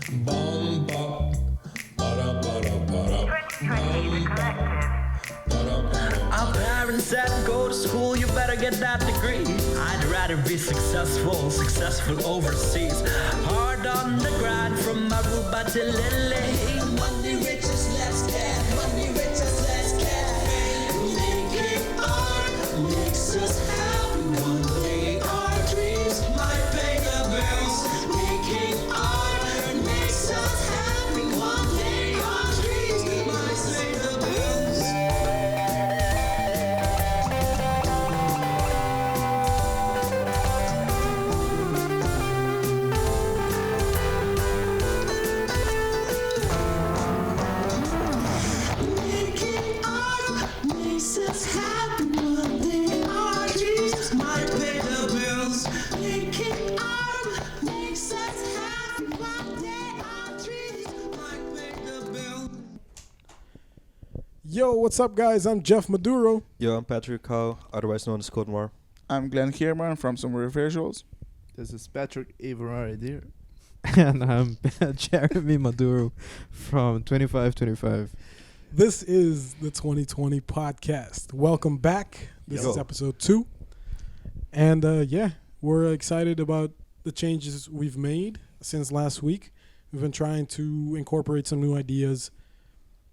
Our parents said go to school, you better get that degree. I'd rather be successful overseas. Hard on the grind from Aruba to Lily. Money riches, let's get. Money riches, let's get. Making art makes us happy. One day our dreams might pay the bills. Making art makes us happy. One day our dreams might pay the bills. Yo, what's up, guys? I'm Yeremyh Maduro. Yo, I'm Patrick Ricao, otherwise known as Noir. I'm Yeremyh from Sombre Visuals. This is Patrick Everon here. And I'm Yeremyh Maduro from 2525. This is the 2020 podcast. Welcome back. This is episode 2. And we're excited about the changes we've made since last week. We've been trying to incorporate some new ideas,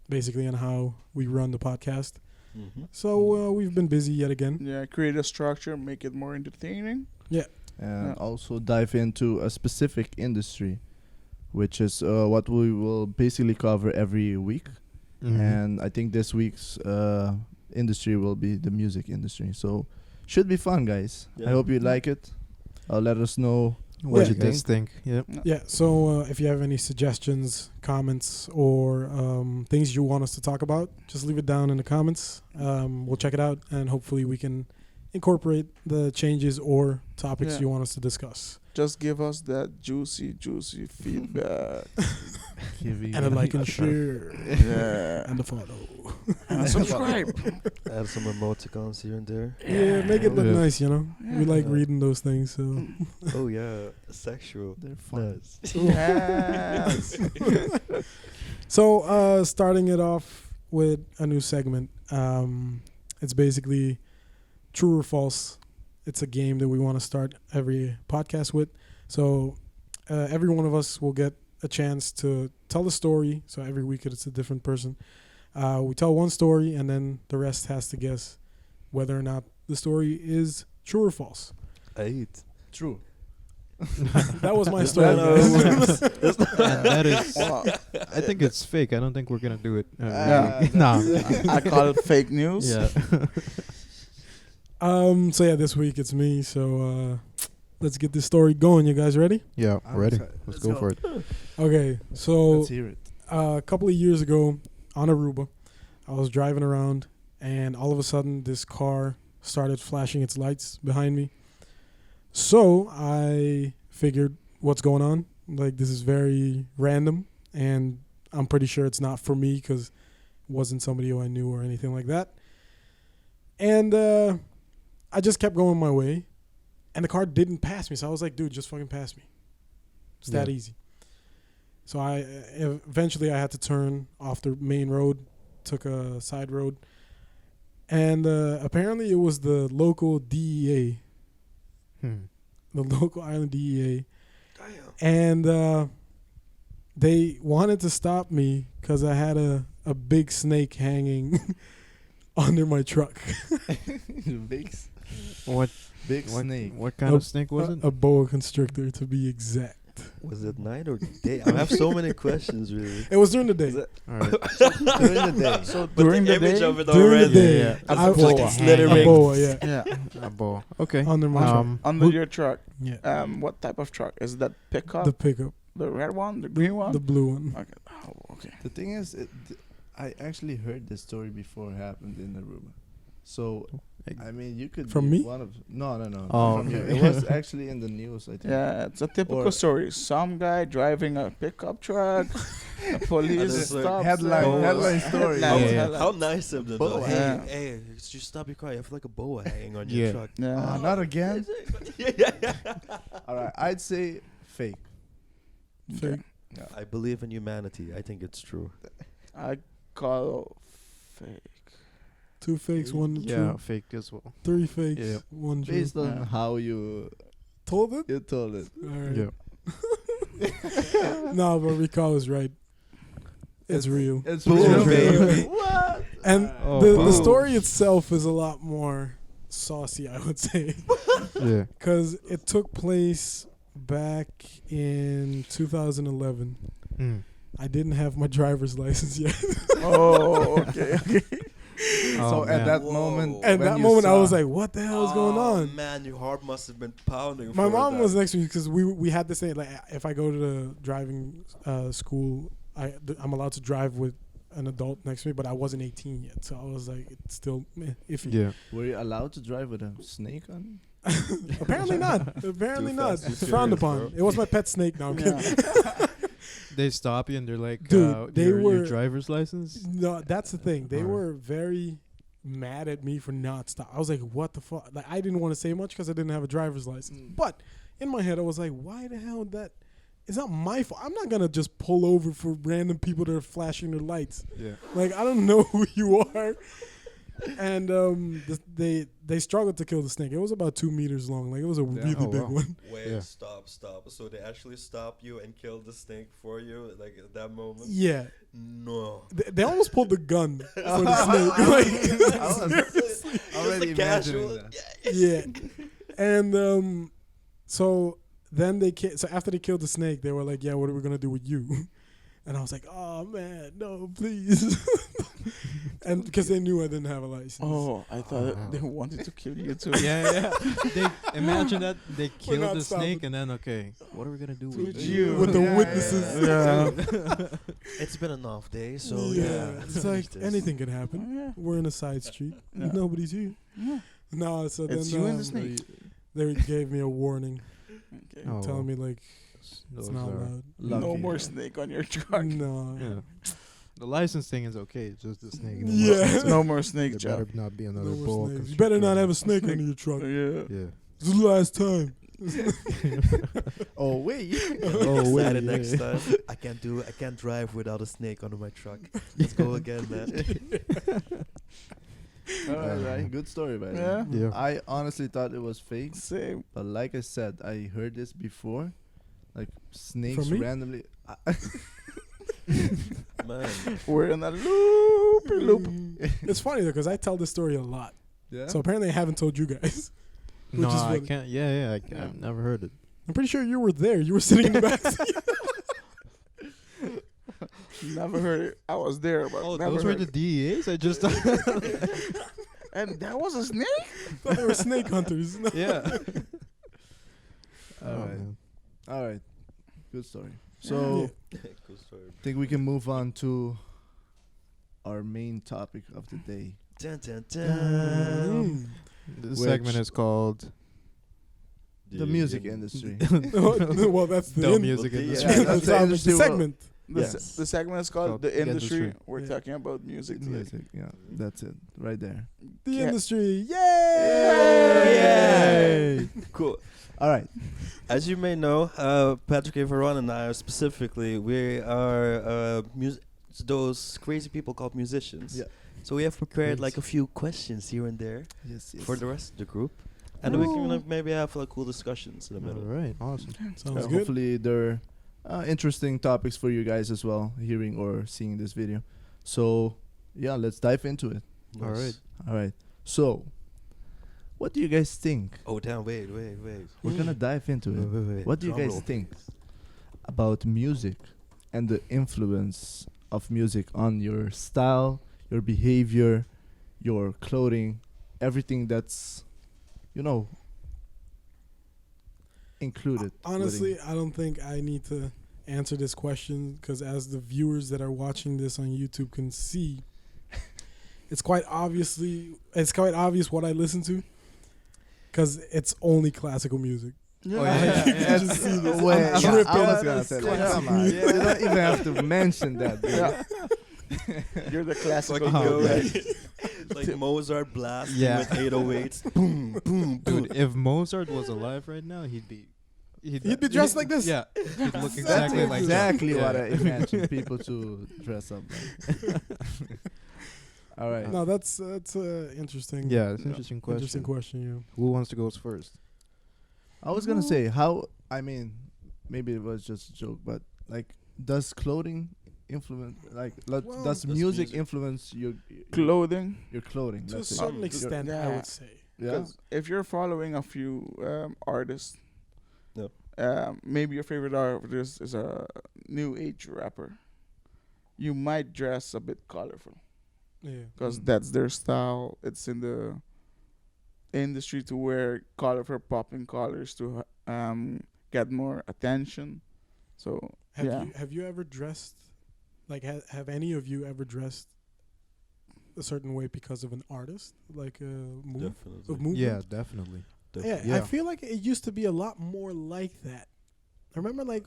basically, on how we run the podcast. Mm-hmm. So we've been busy yet again. Yeah, create a structure, make it more entertaining. Yeah. And also dive into a specific industry, which is what we will basically cover every week. Mm-hmm. And I think this week's industry will be the music industry. So should be fun, guys. Yeah. I hope you like it. Let us know what you think. Yep. Yeah, so if you have any suggestions, comments, or things you want us to talk about, just leave it down in the comments. We'll check it out, and hopefully we can incorporate the changes or topics you want us to discuss. Just give us that juicy feedback. And a like and share. Yeah. And a follow. And subscribe. Add some emoticons here and there. Yeah, make it look nice, you know. Yeah. We like reading those things, so. Oh, yeah. Sexual. They're fun. Yes. So, starting it off with a new segment. It's basically true or false. It's a game that we want to start every podcast with. So every one of us will get a chance to tell the story. So every week it's a different person. We tell one story, and then the rest has to guess whether or not the story is true or false. True. That was my story. And that is, I think it's fake. I don't think we're going to do it. I call it fake news. Yeah. This week it's me. So let's get this story going. You guys ready? Yeah, I'm ready. excited. Let's go for it. Okay, so Let's hear it. A couple of years ago on Aruba, I was driving around, and all of a sudden this car started flashing its lights behind me. So I figured, what's going on? Like, this is very random, and I'm pretty sure it's not for me because it wasn't somebody who I knew or anything like that. And I just kept going my way, and the car didn't pass me. So I was like, dude, just fucking pass me. It's that easy. So I eventually had to turn off the main road, took a side road, and apparently it was the local DEA, the local island DEA. Damn. And they wanted to stop me because I had a big snake hanging under my truck. What snake? What kind of snake was it? A boa constrictor, to be exact. Was it night or day? I have so many questions, really. It was during the day. All right. During the day. So But during the the image day, of it During the already. day. Yeah. I It's like boa. it's slithering. A boa, yeah. yeah, A boa. Okay. Under my truck. under your truck. Yeah. What type of truck is that? Pickup, The pickup. the red one, the green one. The blue one. Okay. Oh, okay. The thing is, I actually heard this story before it happened in Aruba. So, I mean, you could From be me? one of... No. Oh, From you. okay. It was actually in the news, I think. Yeah, it's a typical Or- story. Some guy driving a pickup truck. The police it's like stops. headline story. Headlines. How nice of them, though. Boa. Hey, just stop your car. You have like a boa hanging on your truck. Yeah. Not again? yeah. All right, I'd say fake. Fake. I believe in humanity. I think it's true. I call fake. 2 fakes, 1 Yeah, true. fake as well. 3 fakes, Yeah. 1 true. Based on Yeah. how you Told it? told it. Alright. Yeah. No, but Ricao is right. It's real. It's Boom, real. baby. What? And Oh, the boom. story itself is a lot more saucy, I would say. Yeah. Because it took place back in 2011. Mm. I didn't have my driver's license yet. Oh, okay. So Oh, at man. that Whoa. moment, At when that you moment, I saw- was like, what the hell is going on? Man, your heart must have been pounding. My for mom that. was next to me because we had this thing, like, if I go to the driving school, I'm allowed to drive with an adult next to me, but I wasn't 18 yet. So I was like, it's still iffy. Yeah. were you allowed to drive with a snake on? Apparently not. Apparently Too not. fast, too It's frowned furious, upon. bro. It was my pet snake. Now I'm kidding. Yeah. They stop you and they're like, Dude, they your were- driver's license. No, that's the thing. They Alright. were very mad at me for not stop. I was like, what the fuck? Like, I didn't want to say much because I didn't have a driver's license. But in my head, I was like, why the hell that? It's not my fault. I'm not gonna just pull over for random people that are flashing their lights. Yeah. Like, I don't know who you are. And they struggled to kill the snake. It was about 2 meters long. Like, it was a really Oh, big wow. one. Wait, Yeah. stop. So they actually stop you and kill the snake for you, like at that moment? Yeah, No. they almost pulled the gun for the snake. Like, Already Just a casual. imagining that. yeah, and so then so after they killed the snake, they were like, yeah, what are we gonna do with you? And I was like, oh man, no, please. And because they knew I didn't have a license. Oh, I thought wow. they wanted to kill you too. Yeah. They imagine that they not killed the stopping. snake and then what are we gonna do with you. With the Yeah, witnesses. Yeah. It's been an off day, so yeah, yeah. it's like anything can happen. Yeah. We're in a side street. Yeah. Nobody's here. Yeah. No, so It's then you and the snake. they gave me a warning, Okay. Oh, telling me like those it's not are- allowed. No Lucky. more snake on your truck. No. Yeah. The license thing is okay. It's just the snake. Yeah. No more snake, There better Jack. not be No another more bull. snakes. You better not have a snake under your truck. Yeah. Yeah. This is the last time. Oh wait. Oh, wait, excited next yeah. time. I can't drive without a snake under my truck. Let's go again, man. Alright, good story, by the Yeah. way. Yeah. I honestly thought it was fake, Same. but like I said, I heard this before. Like snakes me? randomly. Man. We're in a loop. It's funny though because I tell this story a lot. Yeah. So apparently I haven't told you guys. No, is I funny. can't. Yeah. I've never heard it. I'm pretty sure you were there. You were sitting in the back seat. Never heard it. I was there, but Oh, never those were heard the it. DEAs. I just. And that was a snake? Thought they were snake hunters. No. Yeah. All right. man. All right. Good story. So Cool story. I think we can move on to our main topic of the day. Dun, dun, dun. This Which- segment is called The music industry. Well, that's the The end. Music Yeah, Industry. Yeah, the that's the topic, industry the we'll- segment. Yes. The segment is called Called The The Industry. Industry. We're Yeah. talking about music today. Music. Yeah, that's it. Right there. The Yeah. industry. Yay! Yay! Cool. All right. As you may know, Patrick Everon and I specifically, we are those crazy people called musicians. Yeah. So we have prepared Crazy. like a few questions here and there Yes. for the rest of the group. And we can like, maybe have like cool discussions in the All middle. right. Awesome. Sounds good. Hopefully they're interesting topics for you guys as well, hearing or seeing this video. So yeah, let's dive into it. All right. All right. So, what do you guys think? Oh damn! Wait. We're gonna dive into it. Wait. What do you Drum guys roll. think about music and the influence of music on your style, your behavior, your clothing, everything that's, included? Honestly, I don't think I need to answer this question because as the viewers that are watching this on YouTube can see, it's quite obvious what I listen to because it's only classical music. Oh, yeah. You can just see this. Wait, I'm I tripping. was gonna say that. Classic Come on. music. You don't even have to mention that. Dude. Yeah. You're the classical Fucking go guy. like Mozart blasting Yeah. with 808s. Boom, boom, boom. Dude, if Mozart was alive right now, he'd be He'd be dressed like this. Yeah, he'd look That's exactly like that. exactly what I Yeah. imagine people to dress up like. All right. No, that's interesting. Yeah, it's an interesting question. Interesting question. Yeah. Who wants to go first? I was gonna say how. I mean, maybe it was just a joke, but like, does clothing influence? Like, Well, does music influence Clothing. your clothing? To a let's say? certain extent, I Yeah. would say. Yeah. Because if you're following a few artists, Yep. maybe your favorite artist is a new age rapper, you might dress a bit colorful Yeah. because that's their style. It's in the industry to wear colorful popping colors to get more attention. So Have you ever dressed like have any of you ever dressed a certain way because of an artist, like a move Definitely. of movement? Yeah, definitely. Yeah, I feel like it used to be a lot more like that. I remember like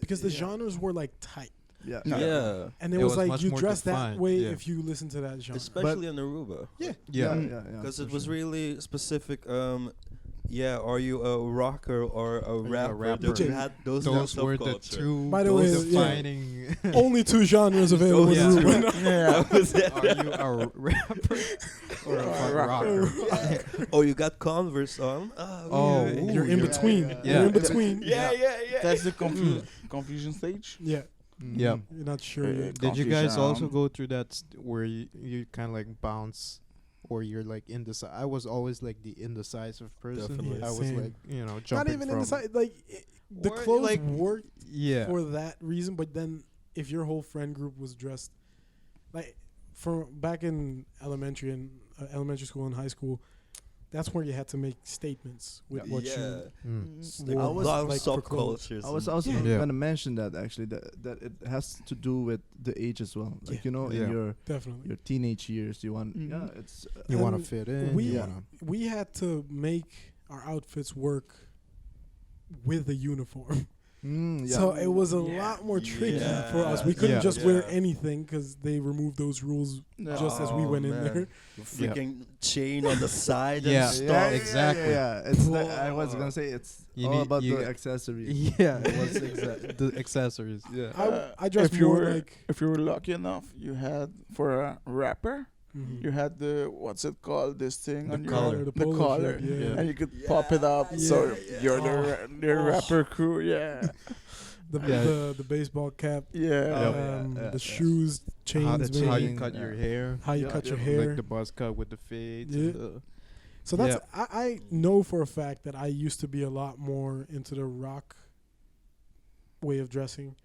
because the genres were like tight, Yeah. No. Yeah. and it It was was like much you more dress that defined, way yeah. if you listen to that genre. Especially in Aruba. Yeah. Yeah. Because it for was sure. really specific. Are you a rocker or a rapper? rapper? You had those Those were the subculture. two By the way, defining. Only two genres available in yeah. Aruba. yeah. Are you a rapper or a rocker? Oh, you got Converse on. Oh, yeah. ooh, You're in yeah. between. Yeah. You're in between. Yeah. That's the confusion stage. Yeah. Yep. You're not sure. Uh, yet. Did you guys Confusion. also go through that where you kind of like bounce, or you're like indecisive? I was always like the indecisive person. Definitely. I was Same. like, jumping Not even from. inside. Like the Or, clothes like, worked Yeah. for that reason, but then if your whole friend group was dressed like for back in elementary school and high school, that's where you had to make statements with what you. Mm. Like wore, a lot of like, for clothes. subcultures. I was and- also Yeah. gonna mention that actually that it has to do with the age as well. Like Yeah. Yeah. in your Definitely. teenage years, you want Mhm. it's You want to And fit in. we you wanna, we had to make our outfits work with the uniform. So it was a lot more tricky Yeah. for us. We couldn't Yeah. just wear Yeah. anything because they removed those rules just as we Oh, went in man. there. Freaking chain on the side Yeah. and stuff. Yeah, exactly. Yeah, it's like, I was gonna say it's You all need- about you the got- accessories. yeah, it was the accessories. Yeah. I dressed if you more were like if you were lucky enough, you had for a rapper, mhm. you had the what's it called, this thing The on collar. your The the polo collar, shirt, yeah. and you could pop it up. Yeah. So Yeah. you're the Oh. rapper crew, yeah, the baseball cap, yeah. the shoes, chains, How maybe. you cut your hair. How you Yeah, cut your yeah. hair. Like the buzz cut with the fades. Yeah. And the, So that's I know for a fact that I used to be a lot more into the rock way of dressing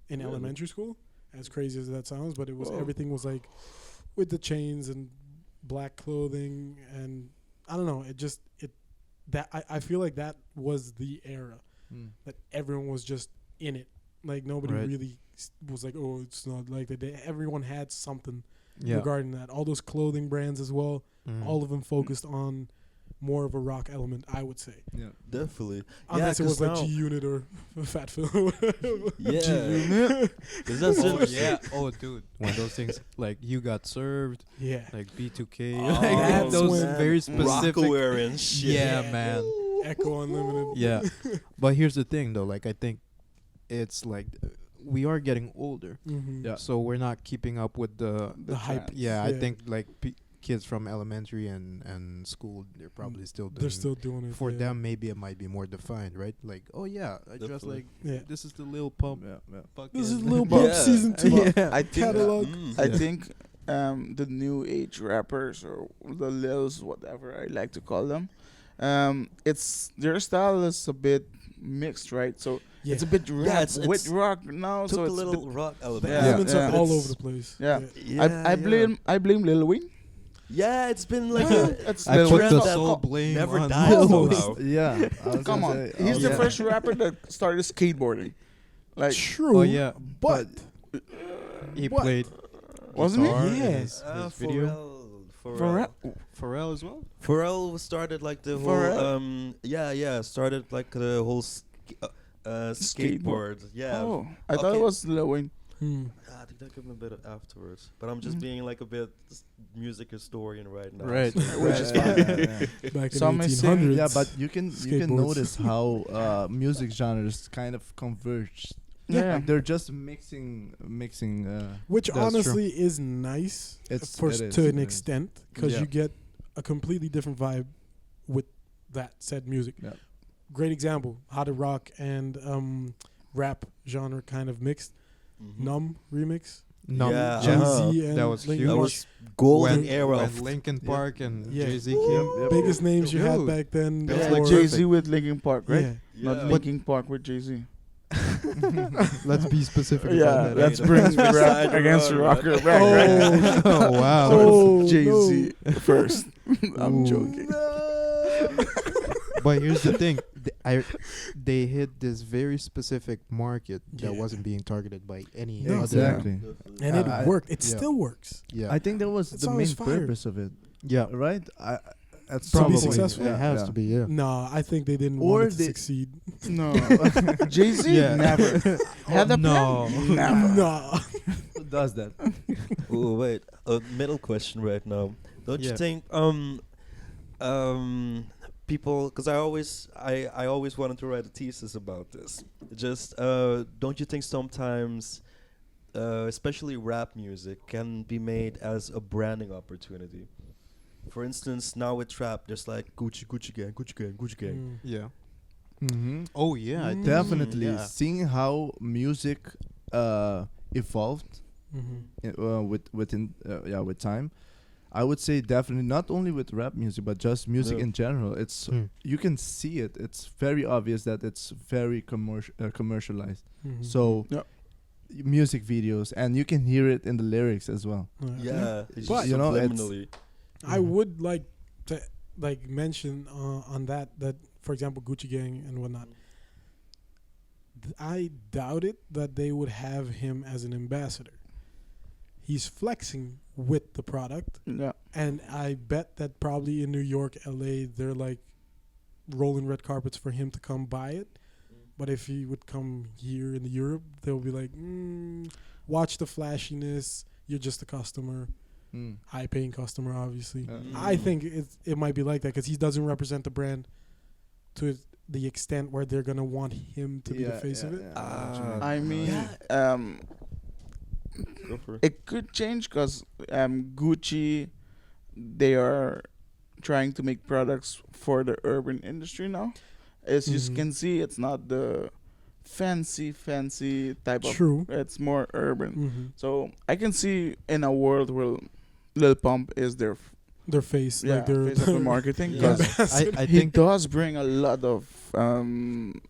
in Really? elementary school. As crazy as that sounds, but it was Whoa. everything was like with the chains and black clothing, and I don't know. I feel like that was the era Mm. that everyone was just in it. Like nobody Right. really was like, oh, it's not like that. Everyone had something yeah. regarding that. All those clothing brands as well. Mm. All of them focused on more of a rock element, I would say. Yeah. Definitely. Unless it was 'cause like now- G Unit or Fat Phil. Yeah. 'Cause that's Oh, it. yeah. Oh, dude. When those things like You Got Served, Yeah. like B2K, Oh, like that's those when- very specific. Rockaware and shit. Yeah, man. Echo Unlimited. Yeah. But here's the thing, though. Like, I think it's like we are getting older, Mm-hmm. Yeah. so we're not keeping up with the. The hype. Yeah, I Yeah. think like kids from elementary and school, they're probably still doing. They're still doing it. For yeah. them, maybe it might be more defined, right? Like, oh yeah, I dress Definitely. like Yeah. this is the Lil Pump. Yeah, yeah. Fucking This is Lil But- Bump Yeah. season 2 Yeah. I think catalog. Mm. I Yeah. think the new age rappers or the Lils, whatever I like to call them, it's their style is a bit mixed, right? So Yeah. it's a bit rap it's- with it's rock now. Took So a it's little bit, rock The element. Yeah. elements are all It's- over the place. Yeah. Yeah, I blame Lil Wayne. Yeah, it's been like It's I Lil put Wayne. the that soul co- blame never on died Lil somehow. Wayne. Yeah. I was Come gonna on, say, he's the yeah. first rapper that started skateboarding. Like, True. Oh yeah, But he What? played. Wasn't he? guitar in Yeah. his video. Pharrell Pharrell started like the whole Pharrell? started like the whole skateboard. Yeah. Oh, I thought Okay. it was Lil Wayne. I think that could be a bit afterwards. But I'm just being like a bit music historian right now. Right. Which is Yeah, fine. yeah, yeah. Back in Some the may say- 1800s. Yeah, but you can skateboards. notice how music genres kind of converge. Yeah. Like they're just mixing. Which That's honestly is nice It's for it is, to it an is. extent, because Yeah. you get a completely different vibe with that said music. Yeah. Great example, how the rock and rap genre kind of mixed. Mhm. Numb remix, No, Yeah, Jay Z uh-huh. and That was Linkin huge. That Park. was golden when, era when of Linkin Park and Yeah. Jay-Z came. biggest names you had Dude. back then. That was Yeah, like before- Jay Z with Linkin Park, right? Yeah. Not Linkin Park with Jay Z. Let's be specific. Yeah, about that. let's Hey, bring the rap side against run, rocker right? back. Right? Oh wow. Oh, Jay Z first. I'm joking. But here's the thing: they hit this very specific market that Yeah. wasn't being targeted by any No. other. Exactly. And it I- worked. It yeah. still works. Yeah, I think that was That the song main is fire. purpose of it, yeah. right? At To be some point. successful. It has to be. Yeah. No, I think they didn't Or want it to they- succeed. No. Jay Z Yeah. never had a No. plan. Never. No. Who does that? Oh wait, a middle question right now. Don't you Yeah. think people? Because I always wanted to write a thesis about this. Just don't you think sometimes, especially rap music, can be made as a branding opportunity? For instance, now with trap, there's like Gucci, Gucci gang, Gucci gang, Gucci gang. Mm. Yeah. Mm-hmm. Oh yeah. I think Definitely. Yeah. Seeing how music evolved Mhm. with time, I would say definitely not only with rap music but just music Yeah. in general. It's Mm. you can see it. It's very obvious that it's very commercialized. Mhm. So Yeah. music videos, and you can hear it in the lyrics as well. Yeah, it's But, just you know, it's- subliminally. I would like to mention on that for example Gucci Gang and whatnot. I doubt it that they would have him as an ambassador. He's flexing with the product, Yeah. and I bet that probably in New York, LA, they're like rolling red carpets for him to come buy it. But if he would come here in Europe, they'll be like, watch the flashiness. You're just a customer. Mm. High-paying customer, obviously. Mm. I think it might be like that because he doesn't represent the brand to the extent where they're gonna want him to be the face of it. I mean, Go for it. it could change because Gucci, they are trying to make products for the urban industry now. As you Mhm. can see, it's not the fancy type of. True. It's more urban. Mm-hmm. So I can see in a world where Lil Pump is their Their face, yeah, like their face of the marketing. Yeah. 'Cause I he think does bring a lot of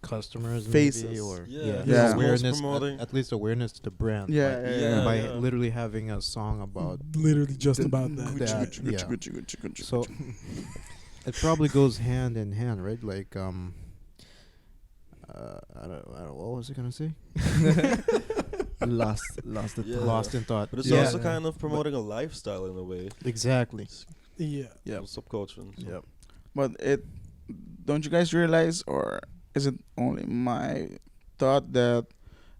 customers faces. maybe, or Yeah. Yeah. awareness, Promoting. at least awareness to the brand. Yeah, by, yeah, by yeah. literally having a song about literally just the about that. Gucci. Gucci, Yeah. Gucci, Gucci, Gucci, Gucci. so it probably goes hand in hand, right? Like I don't what was I gonna say? lost it. Yeah. Lost in thought. But it's Yeah. also kind of promoting a lifestyle in a way. Exactly. Yeah. Yeah. Subculture. and so. Yep. But don't you guys realize, or is it only my thought that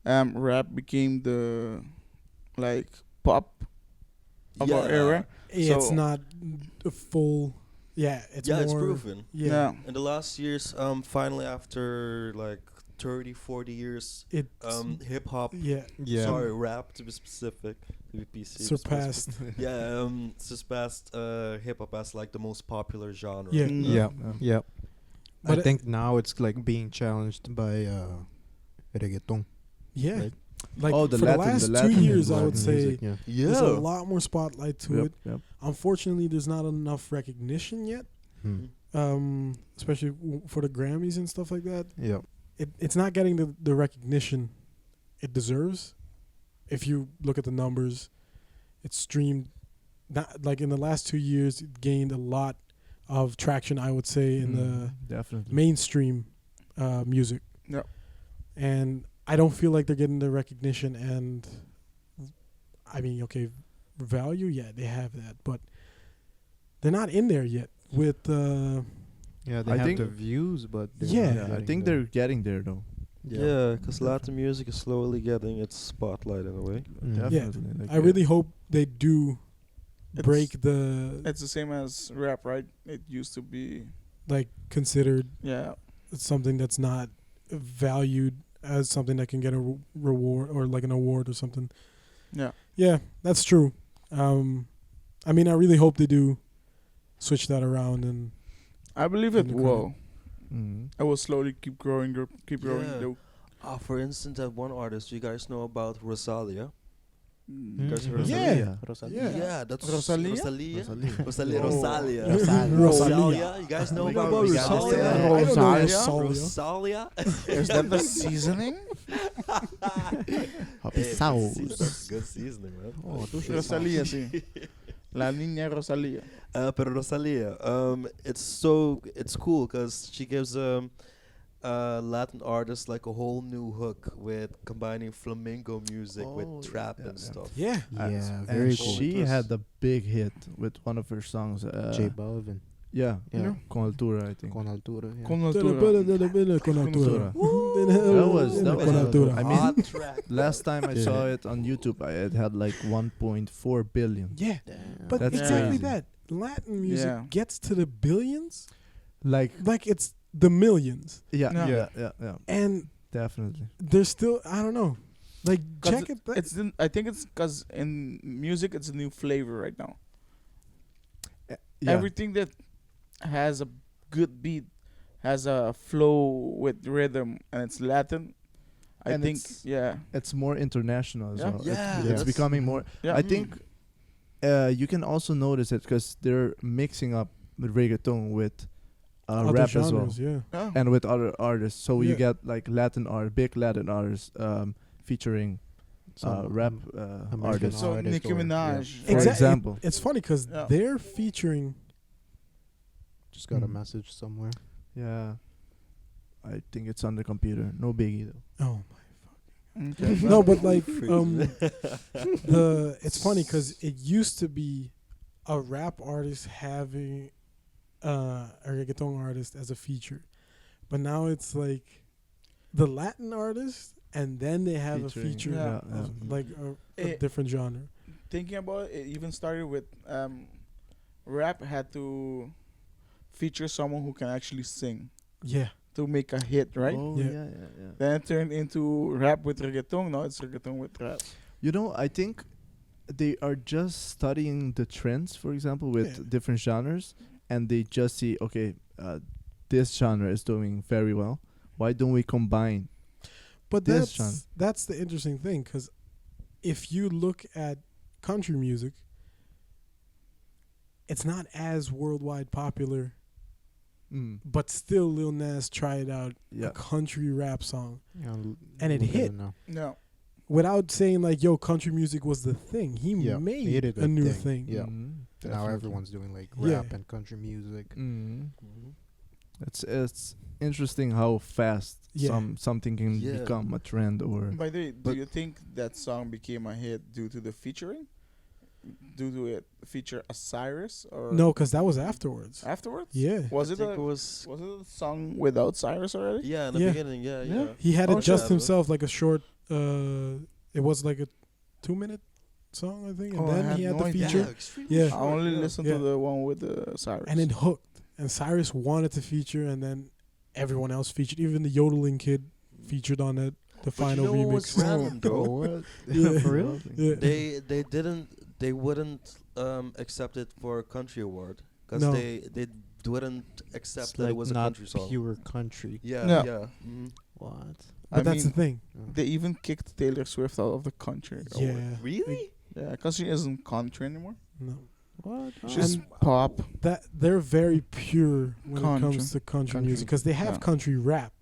rap became the like pop of our era? It's So- not a full. Yeah, it's Yeah, more. it's proven. Yeah, In the last years, finally after like 30, 40 years, it. hip hop. Yeah, Yeah. Sorry, rap to be specific. To be PC. surpassed. Yeah, surpassed hip hop as like the most popular genre. Yeah. Mm. Yeah. Yeah. I But think now it's like being challenged by reggaeton. Yeah, Right. like Oh, the for Latin- the last the 2 Latin years, I Latin would say Music, yeah. there's a lot more spotlight to it. Yep. Unfortunately, there's not enough recognition yet, Hmm. especially for the Grammys and stuff like that. Yeah. It's not getting the recognition it deserves. If you look at the numbers, it's streamed. Not like in the last 2 years, it gained a lot of traction. I would say in the definitely mainstream music. Yeah. And I don't feel like they're getting the recognition and I mean, okay, value, yeah, they have that, but they're not in there yet with Yeah, they I have think- the views, but they're Yeah. not Yeah, I getting think the- they're getting there though. Yeah, because Latin music is slowly getting its spotlight in a way. Definitely. Like, I really hope they do break It's- the It's the same as rap, right? It used to be, like considered yeah. something that's not valued as something that can get a reward or like an award or something. Yeah. Yeah, that's true. I mean, I really hope they do switch that around and I believe Give it them will. Mhm. It will slowly keep growing, keep growing. Yeah. Though. For instance, that one artist, you guys know about Rosalia? Mm. Guys heard of Yeah. Rosalia. Yeah. That's Rosalia? Rosalia. Rosalia. Rosalia. Oh. Rosalia. Rosalia. You guys know Oh my about God, Rosalia? I don't know Rosalia? Rosalia. Rosalia? Is that the seasoning? Happy Hey, sauce. good seasoning, man. Oh, tú sí Rosalia, sí. La niña Rosalia. Pero Rosalia, it's cool because she gives Latin artists like a whole new hook with combining flamenco music Oh, with yeah, trap yeah, and yeah. stuff. Yeah. Yeah, And very cool. she had the big hit with one of her songs. J Balvin. Yeah, Yeah. Con Altura, I think. Con altura. Yeah. Con altura. Con altura. That was Con altura. I mean, Hot track. last time I Yeah. saw it on YouTube, it had like 1.4 billion. Yeah, Damn. but That's exactly crazy. that. Latin music Yeah. gets to the billions, Like, like it's the millions, yeah, Yeah. yeah, and definitely. there's still I don't know, like check it. It's I think it's because in music it's a new flavor right now. Yeah. Everything that has a good beat has a flow with rhythm and it's Latin. I And think it's- yeah. It's more international as Yeah. well. Yeah, It's that's- becoming more. Yeah. I think you can also notice it because they're mixing up reggaeton with Other rap as well, genres, yeah. Yeah. and with other artists. So you Yeah. get like big Latin artists featuring Some rap American artists. So artist Nicki or- Minaj. For Exact- example. It's funny because Yeah. they're featuring. Just got a Mhm. message somewhere. Yeah, I think it's on the computer. No biggie though. Oh Okay. no, but like it's funny because it used to be a rap artist having a reggaeton artist as a feature, but now it's like the Latin artist and then they have Featuring, a feature yeah, of yeah. like a It- different genre. Thinking about it, it even started with rap had to feature someone who can actually sing Yeah, to make a hit, right? Oh, Yeah. yeah, yeah, yeah. Then it turned into rap with reggaeton. Now it's reggaeton with rap. You know, I think they are just studying the trends, for example, with Yeah. different genres, and they just see, okay, this genre is doing very well. Why don't we combine? but This genre. that's the interesting thing because if you look at country music, it's not as worldwide popular, Mm. but still Lil Nas tried out Yeah. a country rap song Yeah, And it look at hit. now. No. without saying like, "Yo, country music was the thing." He Yeah, made made it a a new thing. thing. Yeah. Mm, Now definitely. everyone's doing like Yeah. rap and country music. Mm. It's interesting how fast Yeah. something can Yeah. become a trend or By the way, do But- you think that song became a hit due to the featuring? Due to it feature Cyrus or No, because that was afterwards. afterwards? Yeah, Was I it think a it was was it a song without Cyrus already? in the Yeah. beginning, yeah. he had Oh, it just shit. himself, like a short. It was like a 2-minute song, I think, and Oh, I then had he had no the idea. feature, extremely Yeah. I short, only yeah. listened Yeah. to the one with the Cyrus. and it hooked. And Cyrus wanted to feature, and then everyone else featured. Even the yodeling kid featured on it. The But final you know what's remix. random, though? what? Yeah. For real? Yeah. They wouldn't accept it for a country award because No. they wouldn't accept It's that like it was a not country song. pure country. Yeah, Yeah. yeah. Mhm. What? But I that's mean, the thing. they even kicked Taylor Swift out of the country. award. Yeah. Really? Yeah, because she isn't country anymore. No. What? She's And- pop. That they're very pure when it Country. comes to country Country. music because they have Yeah. country rap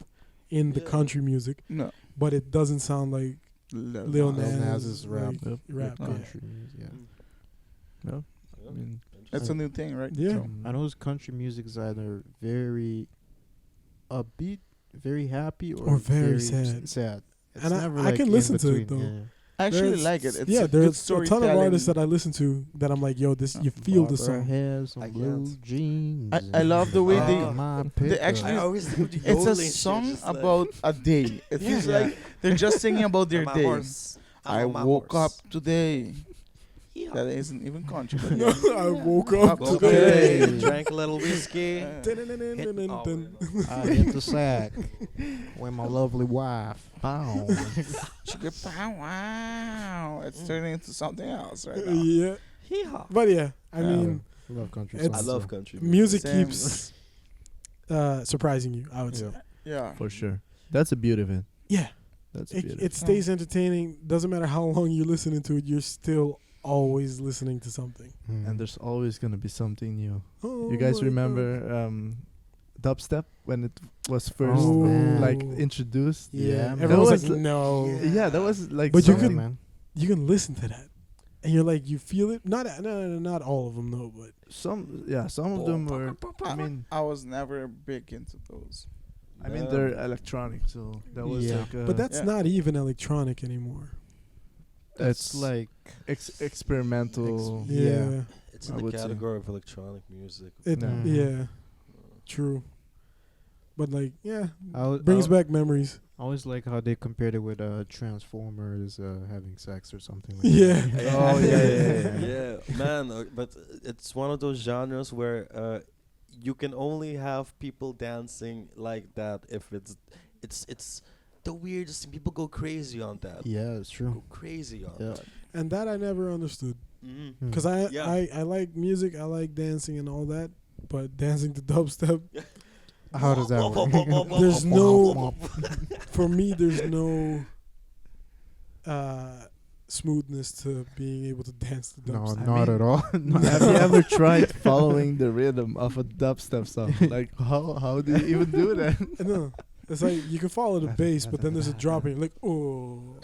in the Yeah. country music, No. but it doesn't sound like Lil Lil Nas, Nas's rap. like, Yep. rap. Oh. Yeah. Country music, yeah. yeah. I mean, It's a new thing, right? Yeah. So- I know his country music is either very upbeat, very happy, Or very sad. sad. It's And I never can like in listen to it, between, though. yeah. I actually There's- like it. It's yeah, a good there's a ton of artists that storytelling. I listen to that I'm like, yo, this you feel the song. Hair, some I blue can't. jeans. I love the way they- they actually- I always do the It's a yodeling shit, song just like, about a day. It feels Yeah. like they're just singing about their I'm a day. horse. I'm I on my woke horse. up today. Yeah. That isn't even country. But No, I woke up Woke up today. today, drank a little whiskey. Uh, I hit the sack with my lovely wife. Wow. wow. It's turning into something else right now. Yeah, Hee-haw. but yeah, I mean, Love country It's- I songs. love country music Same. keeps surprising you. I would say, Yeah. For sure. That's a beauty of it. yeah, That's a beauty. it stays entertaining. Doesn't matter how long you're listening to it, you're still always listening to something. And there's always gonna be something new. Oh You guys my remember dubstep when it was first Oh, man. like introduced? God. Yeah, Yeah, man. everyone was That like, was no. Yeah, that was like. But you something- could- man. You can listen to that, and you're like, you feel it. Not all of them though, but some of them were. I mean, I was never big into those. they're electronic, so that was Yeah. like. but that's yeah. not even electronic anymore. It's it's like experimental. Yeah, It's I in the would say. category of electronic music. it. No. Yeah, true. But like, yeah, I brings back memories. I always like how they compared it with Transformers having sex or something. Like Yeah. that. Oh, yeah. Yeah, man. But it's one of those genres where you can only have people dancing like that if it's the weirdest thing. People go crazy on that. Yeah, it's true. Go crazy on Yeah. that. And that I never understood. Mm-hmm. Because Yeah. I like music, I like dancing and all that, but dancing to dubstep, How does that work? There's no- for me, there's no smoothness to being able to dance to No, dubstep. not at all. Have you ever tried following the rhythm of a dubstep song? Like how do you even do that? No, it's like you can follow the bass, but then there's a drop and you're like, oh.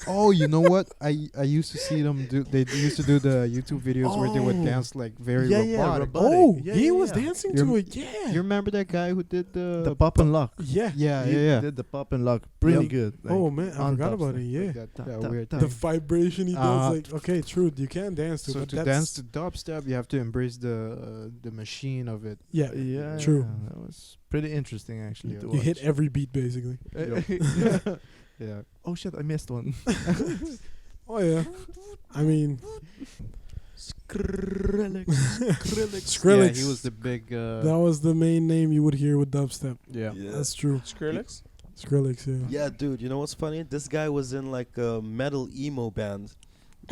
Oh, you know what? I used to see them do. They used to do the YouTube videos where they would Oh. dance like very Yeah, robotic. robotic. Oh, Yeah, he yeah, was yeah. dancing You're- to it. Yeah. You remember that guy who did The pop and lock. Yeah. Yeah, He yeah, yeah. did the pop and lock pretty Yep. good. Like, Oh man, I on forgot about dubstep. it. Yeah. That, Tap, that tap, weird tap. The thing. vibration he does, like, okay, true, you can dance to, So but to that's dance to dubstep, you have to embrace the machine of it. yeah, Yeah, True. yeah, that was pretty interesting actually. Yeah. To you hit watch. every beat basically. Yeah. Oh shit! I missed one. Oh yeah, I mean Skrillex. Skrillex. Yeah, he was the big. That was the main name you would hear with dubstep. Yeah. That's true. Skrillex? Skrillex, yeah. Yeah, dude. You know what's funny? This guy was in like a metal emo band.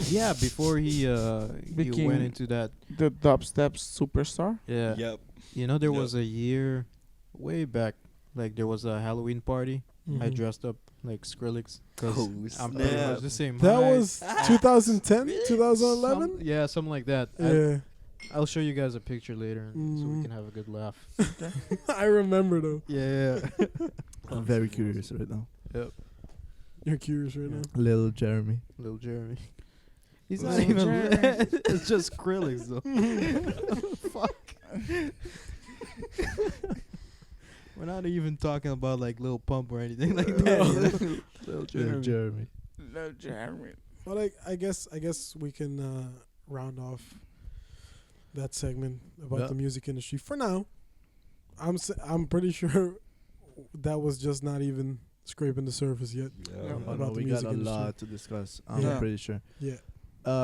Yeah, before he Became- went into that. The dubstep superstar? Yeah. Yep. You know, there Yep. was a year way back. Like there was a Halloween party. I Mhm. dressed up like Skrillex. 'Cause Oh, I'm pretty snap. much the same. That height. was 2010, 2011. Yeah, something like that. Yeah, I'll show you guys a picture later so we Mm. can have a good laugh. I remember though. Yeah. I'm very curious right now. You're curious right now. Little Jeremy. Little Jeremy. He's Lil not even. Jeremy. It's just Skrillex though. Fuck. We're not even talking about like Lil Pump or anything like that. you know? Little Jeremy. No, Jeremy. But I guess we can round off that segment about Yeah. the music industry for now. I'm pretty sure that was just not even scraping the surface yet. Yeah. Yeah. Oh, About no, the we got music a industry. lot to discuss. I'm Yeah. pretty sure. Yeah.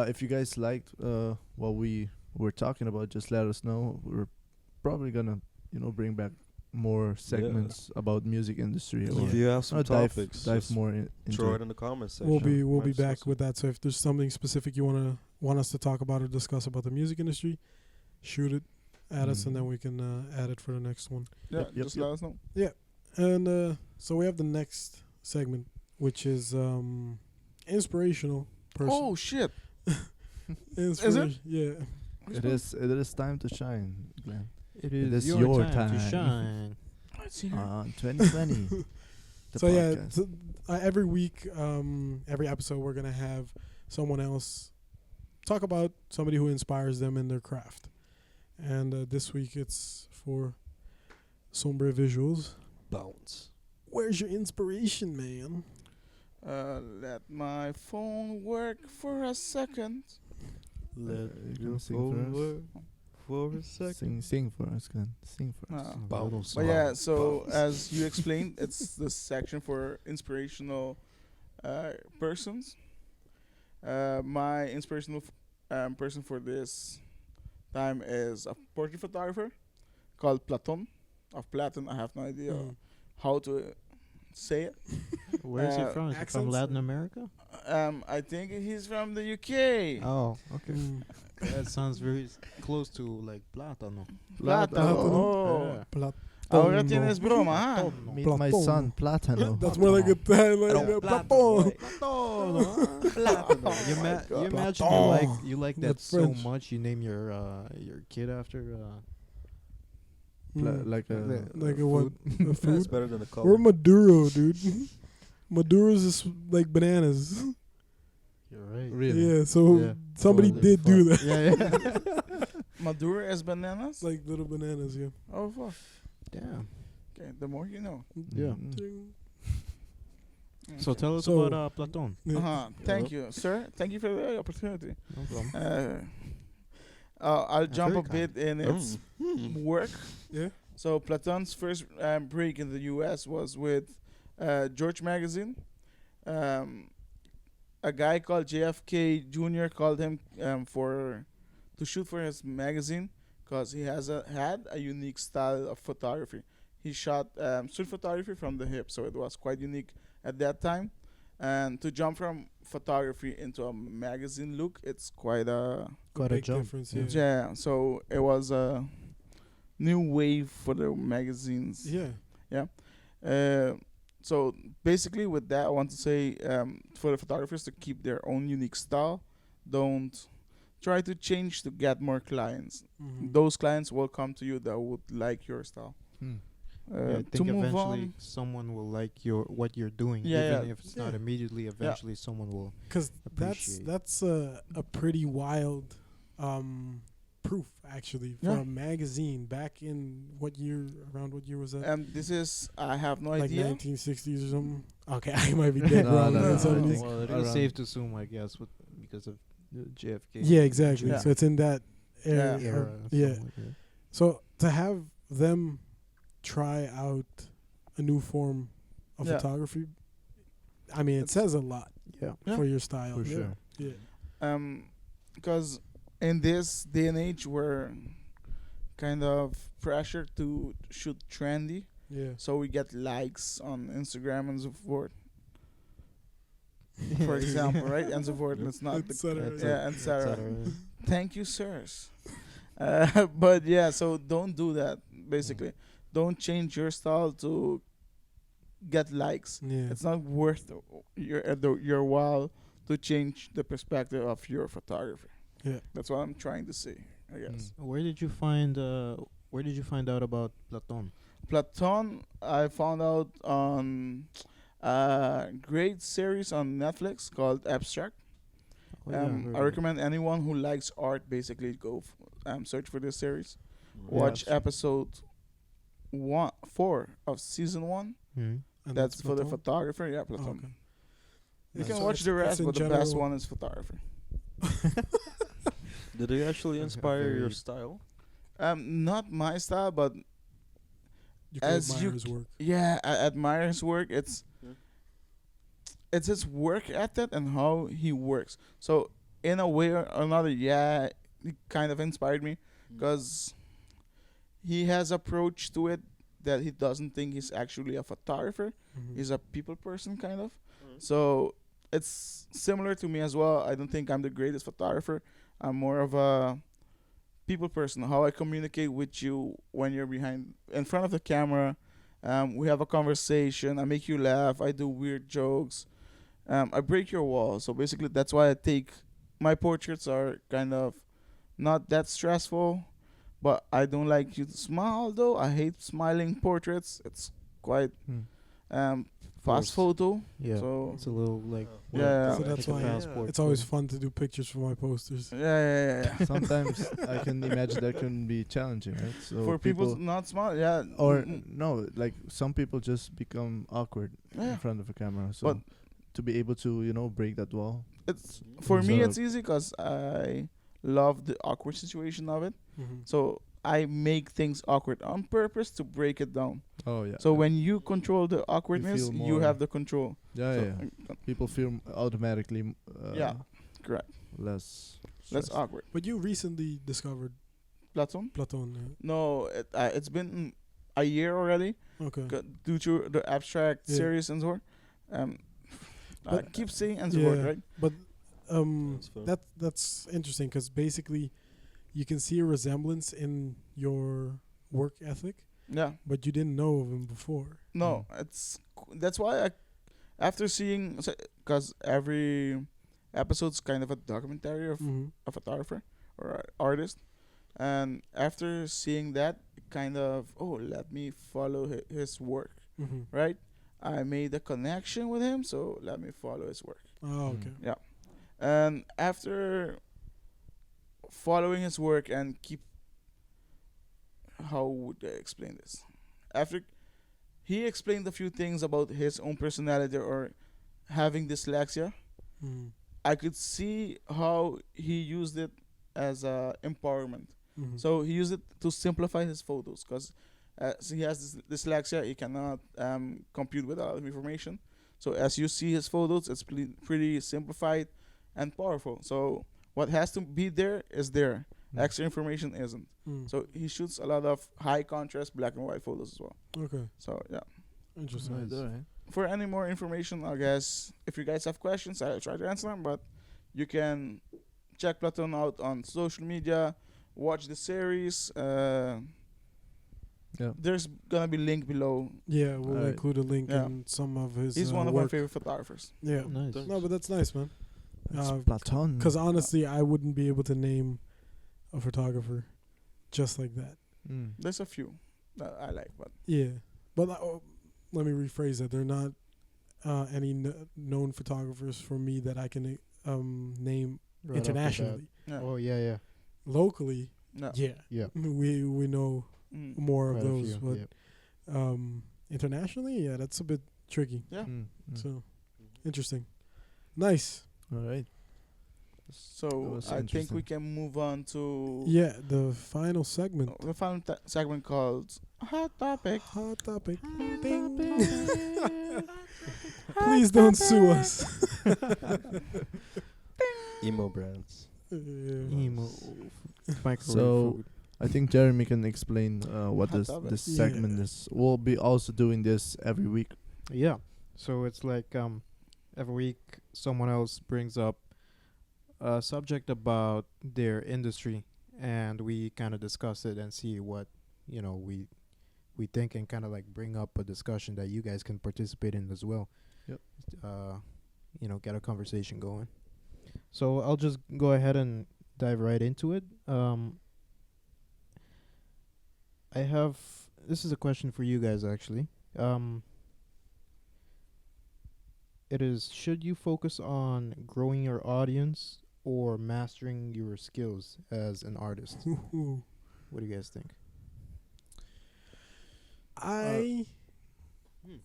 If you guys liked what we were talking about, just let us know. We're probably gonna, bring back more segments about music industry. Yeah. Or If you have some dive topics, dive just more into throw it. it in the comments section. We'll be Might back discuss with that. So if there's something specific you want us to talk about or discuss about the music industry, shoot it at us and then we can add it for the next one. Yeah, Yep, just yep. let us know. And so we have the next segment, which is inspirational person. Oh, shit. Inspiration. Yeah. It is time to shine, Glenn. It It is is your your time to time. shine. On 2020. the So yeah, podcast. every week, every episode, we're gonna have someone else talk about somebody who inspires them in their craft. And this week it's for Sombre Visuals. Bounce. Where's your inspiration, man? Let my phone work for a second. Let you your can sing phone for us. work for a second. Sing for us, Glenn. Sing for us. But yeah, so as you explained, it's the section for inspirational persons. My inspirational person for this time is a portrait photographer called Platon. Of Platon, I have no idea Mm. how to say it. Where is he Uh, from? Is he from accents Latin or- America? I think he's from the UK. Oh, okay. Mm. That sounds very close to like Plátano. Platon. Oh. Yeah. Plat- Ahora tienes broma, huh? Platano. Meet my Platon. son, Platano. That's more like a like Platon. Platano. You imagine you like that That's so French. much. You name your kid after Mm. Like a Like a what? A That's food? better than a color. Or Maduro, dude. Maduro's is like bananas. You're right. really. Yeah, so Yeah. somebody Holy did do fuck. that. Yeah, yeah. Maduro as bananas? Like little bananas, yeah. Oh, fuck. Damn. Okay, the more you know. Yeah. Mm. So tell us So- about Platon. Yeah. Thank you, sir. Thank you for the opportunity. No problem. I'll jump a very bit in its work. Yeah. So Platon's first break in the U.S. was with George Magazine. A guy called JFK Jr. called him to shoot for his magazine because he had a unique style of photography. He shot street photography from the hip, so it was quite unique at that time. And to jump from photography into a magazine look, it's quite a Quite a Big jump. difference, Yeah. yeah. yeah. So it was a new wave for the magazines. Yeah. So basically, with that, I want to say for the photographers to keep their own unique style. Don't try to change to get more clients. Mhm. Those clients will come to you that would like your style. Hmm. Yeah, I To think move eventually on, someone will like what you're doing, Yeah, even yeah. if it's not Yeah. immediately. Eventually, someone will. Because Appreciate. that's a pretty wild proof actually for Yeah. a magazine back in around what year was that? this is I have no Like idea. 1960s or something. Okay, I might be dead No, wrong. no, in the no, I 70s. think- Well, it around- is safe to assume, I guess, because of JFK. Yeah, exactly. Yeah. So it's in that era. Yeah. Era. Yeah. something like that. So to have them try out a new form of Yeah. photography, I mean, it It's- says a lot Yeah. Yeah. for your style. For sure. Yeah. Because in this day and age, we're kind of pressured to shoot trendy, Yeah. so we get likes on Instagram and so forth. For example, right? And so forth. It's not the Etc. yeah, and Sarah. Etc. Thank you, sirs. But yeah, so don't do that. Basically, don't change your style to get likes. Yeah. It's not worth your while to change the perspective of your photography. Yeah. That's what I'm trying to say, I guess. Where did you find out about Platon? Platon, I found out on a great series on Netflix called Abstract. Oh, yeah, heard I of it. recommend anyone who likes art basically go search for this series. Yeah, Watch Abstract. episode 4 of season 1. Mhm. And That's for the Platon? photographer. Yeah, Oh, Platon. okay. You Yeah, can so watch it's- the it's rest, in but the best general- one is photography. Did they actually inspire your Very- style? Not my style, but You can as admire you his work. yeah, I admire his work. Yeah. It's his work ethic and how he works. So in a way or another, yeah, he kind of inspired me because he has approach to it that he doesn't think he's actually a photographer. Mhm. He's a people person kind of. So it's similar to me as well. I don't think I'm the greatest photographer. I'm more of a people person. How I communicate with you when you're in front of the camera. We have a conversation. I make you laugh. I do weird jokes. I break your wall. So basically, that's why I take my portraits are kind of not that stressful. But I don't like you to smile though. I hate smiling portraits. It's quite Hmm. fast photo. Yeah, So it's a little like Yeah. So that's like a why passport it's always photo. fun to do pictures for my posters. Yeah. Sometimes I can imagine that can be challenging, right? So For people not smart, yeah. or mm, no, like some people just become awkward Yeah. in front of a camera. So But to be able to, break that wall. it's for me. So- It's easy because I love the awkward situation of it. Mm-hmm. So I make things awkward on purpose to break it down. Oh yeah. So yeah. when you control the awkwardness, feel you more- have the control. yeah, So, yeah, people feel automatically yeah, correct. less That's stressed. awkward. But you recently discovered Platon? Platon. No, it's been a year already Okay. due to the abstract Yeah. series and so on. I But- keep saying and so on, Yeah. right? But That's fun. that's interesting because basically you can see a resemblance in your work ethic, Yeah. but you didn't know of him before. No, that's why after seeing, because every episode's kind of a documentary of Mm-hmm. a photographer or a artist, and after seeing that, kind of let me follow his work, Mm-hmm. right? I made a connection with him, so let me follow his work. Oh, okay. Yeah, and after following his work and how would I explain this? After he explained a few things about his own personality or having dyslexia, Mm-hmm. I could see how he used it as empowerment. Mm-hmm. So he used it to simplify his photos because so he has this dyslexia. He cannot compute with a lot of information. So as you see his photos, it's pretty simplified and powerful. So what has to be there is there. Mm. Extra information isn't. Mm. So he shoots a lot of high contrast black and white photos as well. Okay, So yeah. interesting. Nice. Alright. For any more information, I guess if you guys have questions, I'll try to answer them. But you can check Platon out on social media, watch the series. Yeah. There's gonna be link below. Yeah, we'll Alright. include a link Yeah. in some of his. He's one of my work. favorite photographers. Yeah. Nice. No, but that's nice, man. It's Uh, Platon. Because honestly, I wouldn't be able to name a photographer just like that. Mm. There's a few that I like, but Yeah, but let me rephrase that. They're not any known photographers for me that I can name Right off the bat. internationally. yeah. Oh yeah. Locally, No. yeah, Yeah. we know Mm. more of Quite a those, few, but yeah. internationally, yeah, that's a bit tricky. Yeah. Mm. Mm. So interesting, nice. All right. So was I think interesting. we can move on to Yeah, the final segment. the final segment called Hot Topic. Hot topic. Ding. Please don't sue us. Emo brands. Yeah. Emo. Microwave So- food. I think Jeremy can explain what Hot this topic. this Yeah. segment is. We'll be also doing this every week. Yeah. So it's like every week someone else brings up a subject about their industry and we kind of discuss it and see what, we think and kind of like bring up a discussion that you guys can participate in as well. Yep. Get a conversation going. So I'll just go ahead and dive right into it. This is a question for you guys actually. It is, should you focus on growing your audience or mastering your skills as an artist? Ooh. What do you guys think? I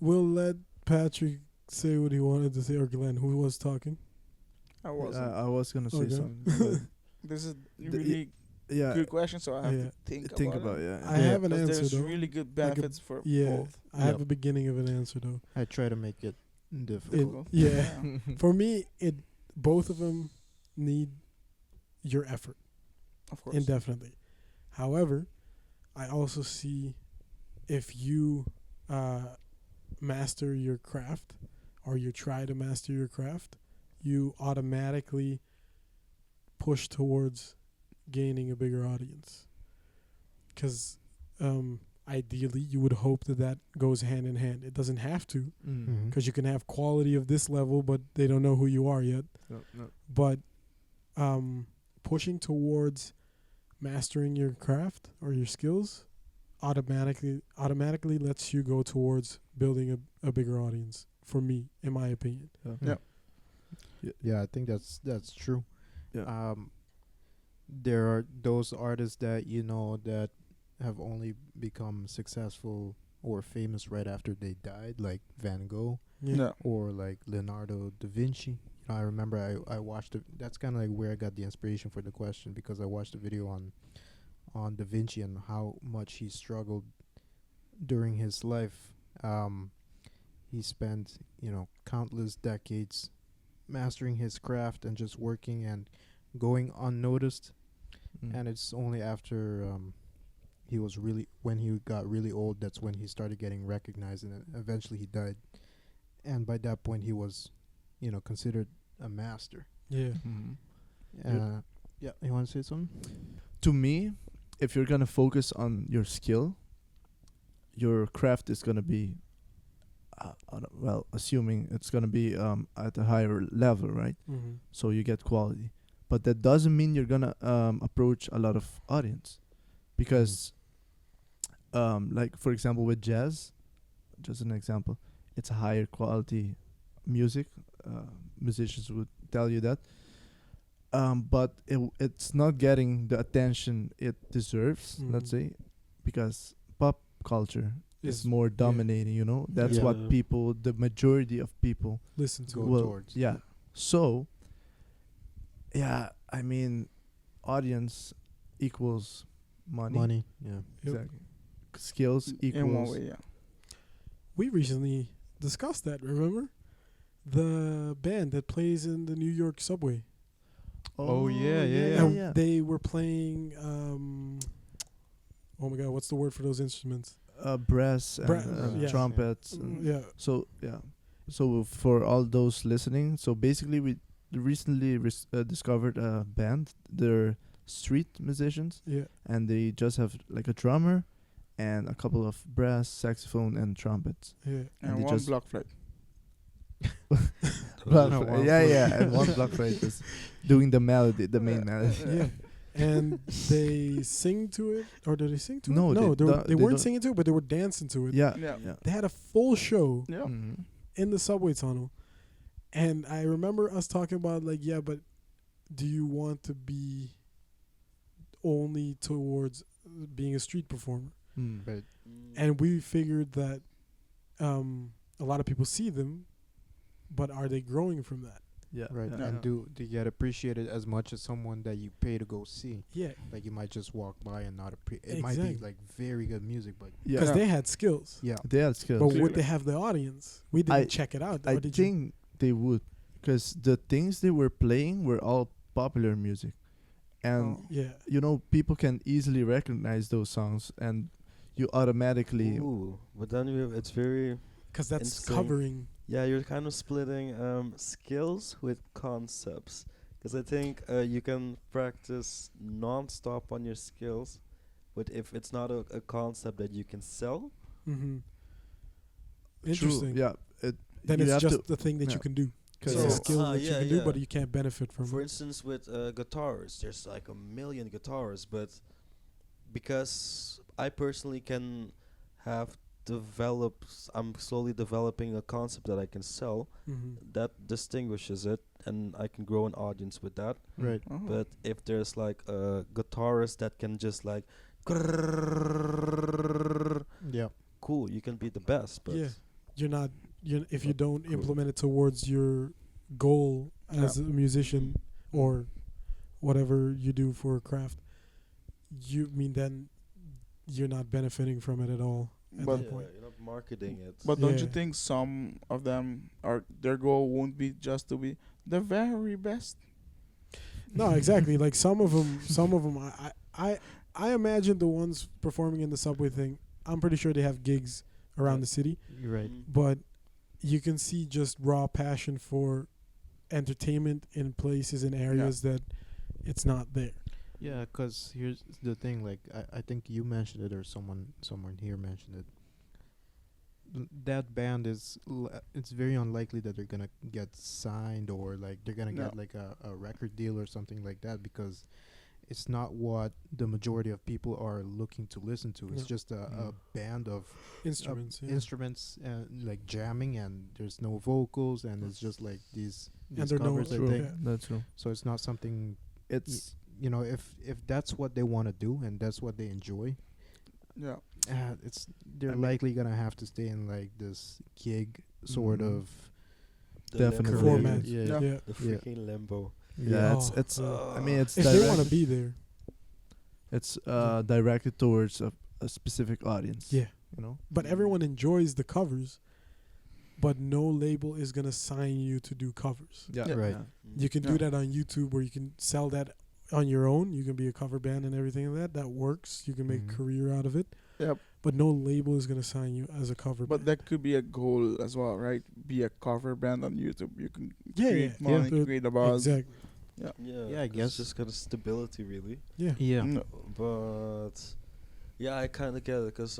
will let Patrick say what he wanted to say, or Glenn, who was talking. I was. I was gonna say Okay. something. This is The- really but yeah. good question, so I have Yeah. to think about it. yeah. I have an 'Cause answer there's though. really good Like a- benefits for Yeah, both. I have Yep. a beginning of an answer though. I try to make it It, difficult. yeah, for me, both of them need your effort Of course. indefinitely. However, I also see if you master your craft, or you try to master your craft, you automatically push towards gaining a bigger audience. Because ideally, you would hope that goes hand in hand. It doesn't have to, Mhm. because you can have quality of this level, but they don't know who you are yet. No. But pushing towards mastering your craft or your skills automatically lets you go towards building a bigger audience for me, in my opinion. Yeah. Yeah, I think that's true. Yeah. There are those artists that that have only become successful or famous right after they died, like Van Gogh Yeah. or like Leonardo da Vinci. I remember I watched that's kind of like where I got the inspiration for the question, because I watched a video on Da Vinci and how much he struggled during his life. He spent countless decades mastering his craft and just working and going unnoticed. And it's only after when he got really old, that's when he started getting recognized, and then eventually he died. And by that point, he was, considered a master. Yeah. Yeah, you want to say something? To me, if you're gonna focus on your skill, your craft is gonna be, assuming it's gonna be at a higher level, right? Mm-hmm. So you get quality, but that doesn't mean you're gonna approach a lot of audience, because, like for example with jazz, just an example, it's a higher quality music. Musicians would tell you that. But it's not getting the attention it deserves, let's say, because pop culture is more dominating, That's Yeah. what the majority of people Listen to Go it. will, towards. yeah. So, yeah, I mean, audience equals money. Yeah. Yep. Exactly. Skills In one equals, way, yeah. We recently discussed that, remember? The band that plays in the New York subway. Oh, yeah, yeah, And yeah. they were playing, oh my God, what's the word for those instruments? Brass and yeah. trumpets. And Yeah. So yeah, so for all those listening, so basically we recently discovered a band. They're street musicians, Yeah. and they just have like a drummer and a couple of brass, saxophone, and trumpets. Yeah. And And they one just- block flute. And one block flute is doing the melody, the main melody. Yeah. And they sing to it, or did they sing to No, it? No, they they don't- weren't singing to it, but they were dancing to it. Yeah, Yeah. yeah. They had a full show Yeah. Mhm. in the subway tunnel, and I remember us talking about like, yeah, but do you want to be only towards being a street performer? Mm. But And we figured that a lot of people see them, but are they growing from that? Yeah, right, yeah, and yeah. do you get appreciated as much as someone that you pay to go see? Yeah, Like you might just walk by and not it might be Exactly. like very good music, but Yeah. because they had skills. yeah, They had skills. But Clearly. would they have the audience? We didn't I- check it out. I or did you? think they would, because the things they were playing were all popular music, and Oh. Yeah. people can easily recognize those songs, and you automatically. Ooh, but then it's very Because that's Insane. covering. yeah. You're kind of splitting skills with concepts. Because I think you can practice non-stop on your skills, but if it's not a concept that you can sell, Mm-hmm. True, Interesting. yeah. Then you it's have just to- the thing that yeah. you can do. 'Cause It's a So- skill that you yeah, can do, yeah. but you can't benefit from for it. instance, with guitars, there's like a million guitars, but because I personally can have developed, I'm slowly developing a concept that I can sell. Mm-hmm. That distinguishes it, and I can grow an audience with that. right. Oh. But if there's like a guitarist that can just like, Yeah, cool, you can be the best. But Yeah. You're not. If you But don't cool. implement it towards your goal as a musician or whatever you do for a craft, then you're not benefiting from it at all at But- that yeah, point. you're not marketing it. But don't you Yeah. think some of them their goal won't be just to be the very best? No, exactly. Like some of them. I imagine the ones performing in the subway thing. I'm pretty sure they have gigs around the city, you're right. but you can see just raw passion for entertainment in places and areas that it's not there. Yeah, 'cause here's the thing. Like I think you mentioned it, or someone here mentioned it. That band it's very unlikely that they're gonna get signed, or like they're gonna No. get like a record deal or something like that, because it's not what the majority of people are looking to listen to. It's No. just a band of Instruments. Yeah. instruments like jamming, and there's no vocals, and it's just like these they're no- covers that True. they. Yeah. That's true. So it's not something, It's you know, if that's what they want to do and that's what they enjoy, Yeah. it's they're I mean- likely gonna have to stay in like this gig sort Mhm. of The Definitely. limbo. Format. Yeah. Yeah. Yeah. The Yeah. freaking limbo. yeah. Oh. It's. I mean, it's If they want to directed. be there, It's directed towards a specific audience. yeah. You know. But everyone enjoys the covers, but no label is gonna sign you to do covers. Yeah. Yeah. Right. You can do Yeah. that on YouTube, where you can sell that on your own. You can be a cover band and everything like that. That works. You can make Mhm. a career out of it. Yep. But no label is gonna sign you as a cover But band. that could be a goal as well, right? Be a cover band on YouTube. You can Yeah, create yeah. money, Yeah. create a buzz. Exactly. Yeah, Yeah, I it's guess. just kind of stability, really. Yeah. Yeah. No. But yeah, I kind of get it because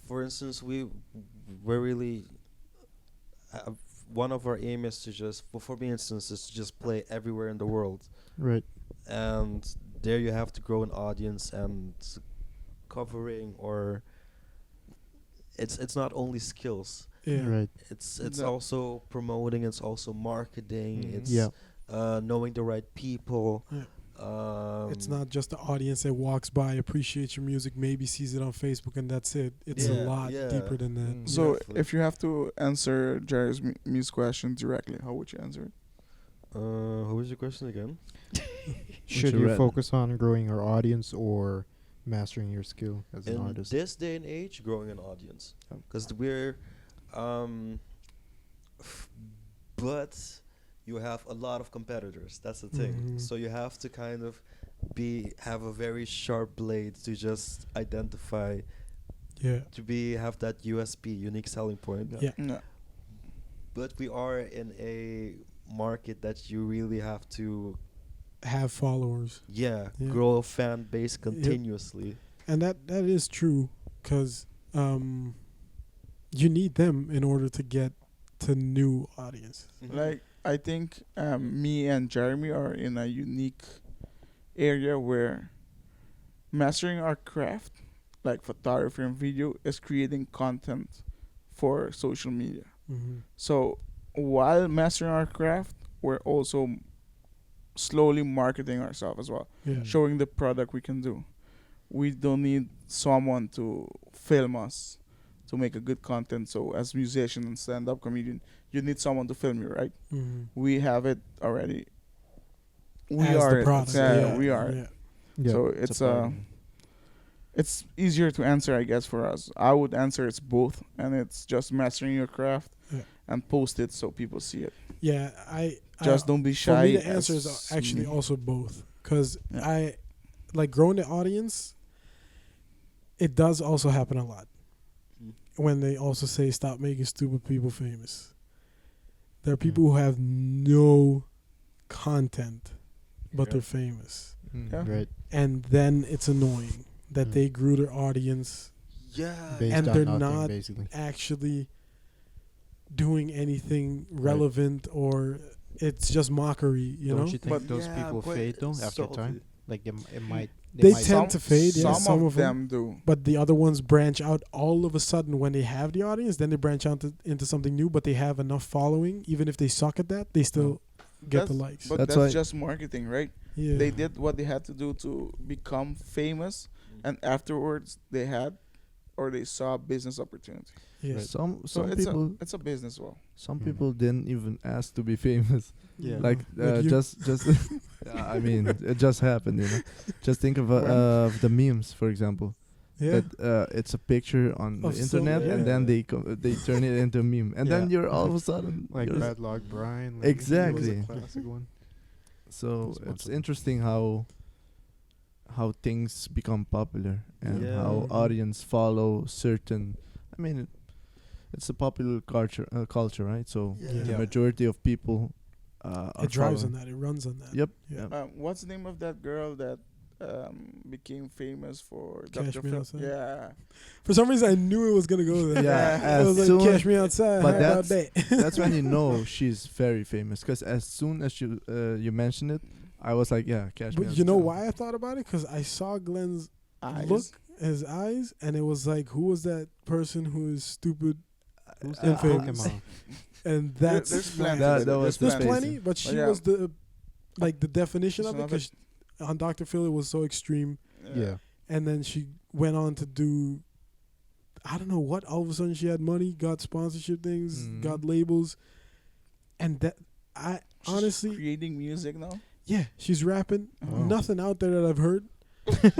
for instance, we're really one of our aim is to just for me instance is to just play everywhere in the world, Right. and there you have to grow an audience and covering or it's not only skills, Yeah. Right. it's No. also promoting, it's also marketing, Mhm. it's Yeah. knowing the right people. Yeah. Um, It's not just the audience that walks by, appreciates your music, maybe sees it on Facebook, and that's it. It's a Yeah, lot yeah. deeper than that. Mm. So Definitely. if you have to answer Jeremy's question directly, how would you answer it? Who was your question again? Should you you read? focus on growing your audience or mastering your skill as an In artist? this day and age, growing an audience, because we're, but you have a lot of competitors. That's the thing. Mhm. So you have to kind of have a very sharp blade to just identify, Yeah. to have that USP, unique selling point. Yeah. No. But we are in a market that you really have to, Have followers. yeah, Yeah. grow a fan base continuously. And that is true, because you need them in order to get to new audiences. Like I think me and Jeremy are in a unique area where mastering our craft, like photography and video, is creating content for social media. Mm-hmm. So while mastering our craft, we're also slowly marketing ourselves as well, Yeah. showing the product we can do. We don't need someone to film us to make a good content. So as musician and stand-up comedian, you need someone to film you, right? Mm-hmm. We have it already. We As are the it. product. Yeah, we are. Yeah. Yeah. So It's a part. it's easier to answer, I guess, for us. I would answer it's both, and it's just mastering your craft Yeah. and post it so people see it. Yeah, I Just don't be shy. For me, the answer is as actually me. also both, because Yeah. I like growing the audience. It does also happen a lot Mm. when they also say stop making stupid people famous. There are people who have no content, but Yeah. they're famous, Mm. Yeah. Right. and then it's annoying that Mm. they grew their audience Yeah. Based and on they're nothing, not basically. actually doing anything relevant, or it's just mockery. You Don't know, you think But those Yeah, people but fade though it's after salty. time? Like it might. They might tend to fade, yeah, some of them do. but the other ones branch out all of a sudden when they have the audience. Then they branch out into something new, but they have enough following. Even if they suck at that, they still get the That's- likes. But That's that's, why- just marketing, right? Yeah, They did what they had to do to become famous, and afterwards they had, or they saw a business opportunity. Yeah. Some So some it's people it's a business, well. some Mhm. people didn't even ask to be famous. Yeah. Like Like you. just I mean it just happened, you know. Just think of the memes, for example. Yeah. That it's a picture on the Of some- internet, and then Yeah. they turn it into a meme, and then Yeah. you're all of a sudden like you're- Bad Luck Brian. Like Exactly. He was a classic one. So There's a bunch it's of them. interesting how things become popular and Yeah. how Mhm. audience follow certain. I mean, it's a popular culture, right? So Yeah. the Yeah. majority of people are it drives on following. that. It runs on that. Yep. Yeah. Yep. What's the name of that girl that became famous for Cash Dr. Me Phil. Outside? Yeah. For some reason, I knew it was gonna go there. Yeah, It was as like, soon Cash Me Outside. but How about that? that's when you know she's very famous. Because as soon as you mentioned it, I was like, yeah, Cash Me But you know Outside. why I thought about it? Because I saw Glenn's Eyes. look, his eyes, and it was like, who was that person who is stupid? Who's and that famous? Pokemon? And that's There's plenty. That was there's the plenty, basic. but she yeah. was the definition It's of it. another- Because on Dr. Phil, it was so extreme, Yeah. and then she went on to do, I don't know what. All of a sudden, she had money, got sponsorship things, Mhm. got labels, and that I She's honestly, creating music now. yeah, she's rapping. Wow. Nothing out there that I've heard,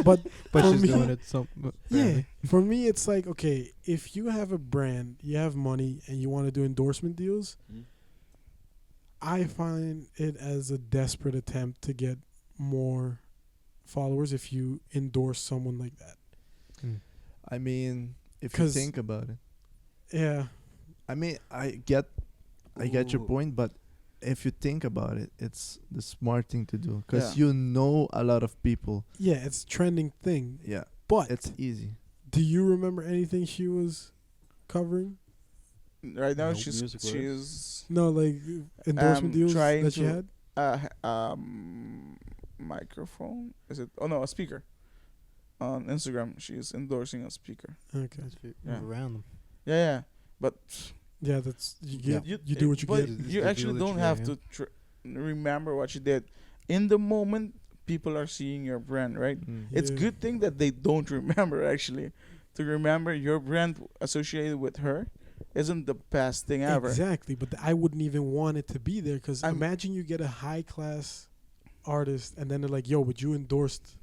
but But for she's me, doing it some. yeah, for me, it's like, okay, if you have a brand, you have money, and you want to do endorsement deals, Mm. I find it as a desperate attempt to get more followers if you endorse someone like that. I mean, if you 'Cause- think about it. Yeah, I mean, I get your Ooh. point, but if you think about it, it's the smart thing to do because Yeah. you know a lot of people. yeah, it's trending thing. Yeah, But it's easy. do you remember anything she was covering? Right now, No, she's music, right? she's No, like endorsement deals trying that she to- had. microphone. Is it? Oh no, a speaker. On Instagram, she's endorsing a speaker. Okay, Yeah. Random. Yeah. But yeah, that's you get. you, You do what you but get. It's you the actually deal that don't you have get, to remember what you did. In the moment, people are seeing your brand, right? It's Yeah. good thing that they don't remember actually. To remember your brand associated with her isn't the best thing ever. Exactly, but I wouldn't even want it to be there because I'm- imagine you get a high class artist and then they're like, "Yo, but you endorsed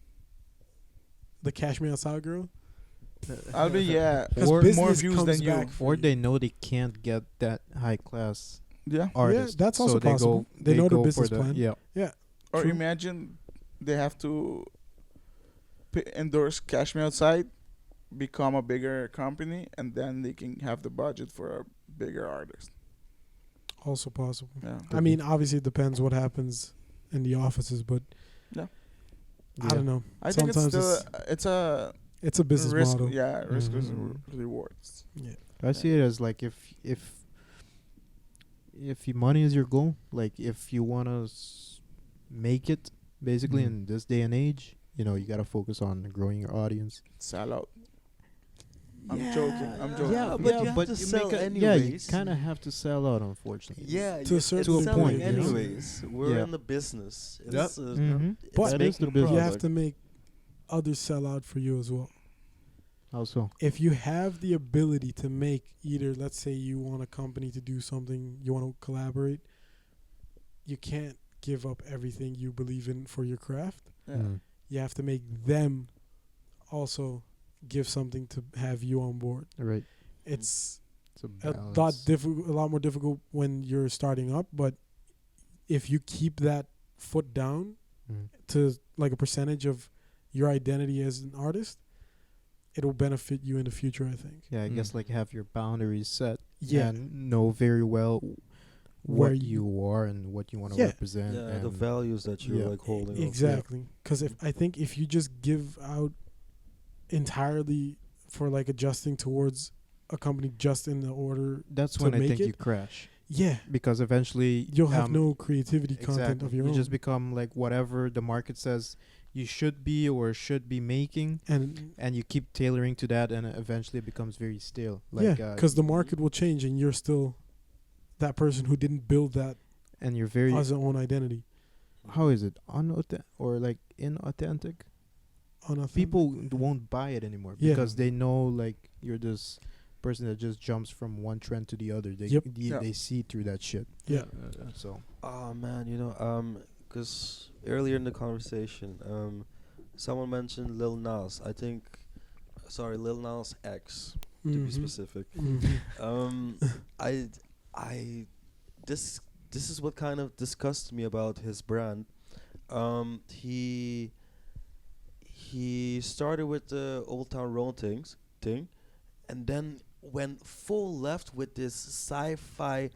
the Cash Me Outside girl." I'll be 'Cause more business views comes than you. back. Or they know they can't get that high class Yeah. artist. that's also so they possible. Go, They know the go for business plan. Yeah. Or True. imagine they have to endorse Cash Me Outside, become a bigger company, and then they can have the budget for a bigger artist. Also possible. Yeah. I mean, obviously it depends what happens in the offices, but Yeah. I don't know. I think it's Sometimes still it's a it's a business risk. model. Yeah, risk is Mhm. rewards. Yeah. I see it as like if your money is your goal, like if you want to make it basically Mhm. in this day and age, you know, you got to focus on growing your audience. Sell out. I'm joking. I'm joking. Yeah, but you have to sell yeah, you anyways. kind of have to sell out, unfortunately. Yeah, To a it's certain selling point, you know? anyways. We're Yeah. in the business. Yep. It's, Mhm. it's But That is the making business. You have product. to make others sell out for you as well. Also, If you have the ability to make either, let's say you want a company to do something, you want to collaborate, you can't give up everything you believe in for your craft. Yeah. You have to make them also give something to have you on board. right. It's It's a a balance. a lot more difficult when you're starting up, but if you keep that foot down Mm. to like a percentage of your identity as an artist, it'll benefit you in the future, I think. Yeah, I guess like have your boundaries set. Yeah. And know very well Where what you- you are and what you want to Yeah. represent. Yeah, the and values that you're yeah. like holding. up. Exactly. Because I think if you just give out entirely for like adjusting towards a company just in the order, That's to when I make think you it, crash, yeah, because eventually you'll have no creativity content exactly. of your You own. just become like whatever the market says you should be or should be making, and and you keep tailoring to that, and eventually it becomes very stale. yeah, Like, because the market will change, and you're still that person who didn't build that and you're very as their own identity. how is it or like inauthentic? Unauthentic. People won't buy it anymore Yeah. because they know like you're this person that just jumps from one trend to the other. They Yep. they see through that shit. Yeah. So Oh man, because earlier in the conversation, someone mentioned Lil Nas. Lil Nas X to be Mhm. specific. Mhm. This is what kind of disgusts me about his brand. He started with the Old Town Road thing, and then went full left with this sci-fi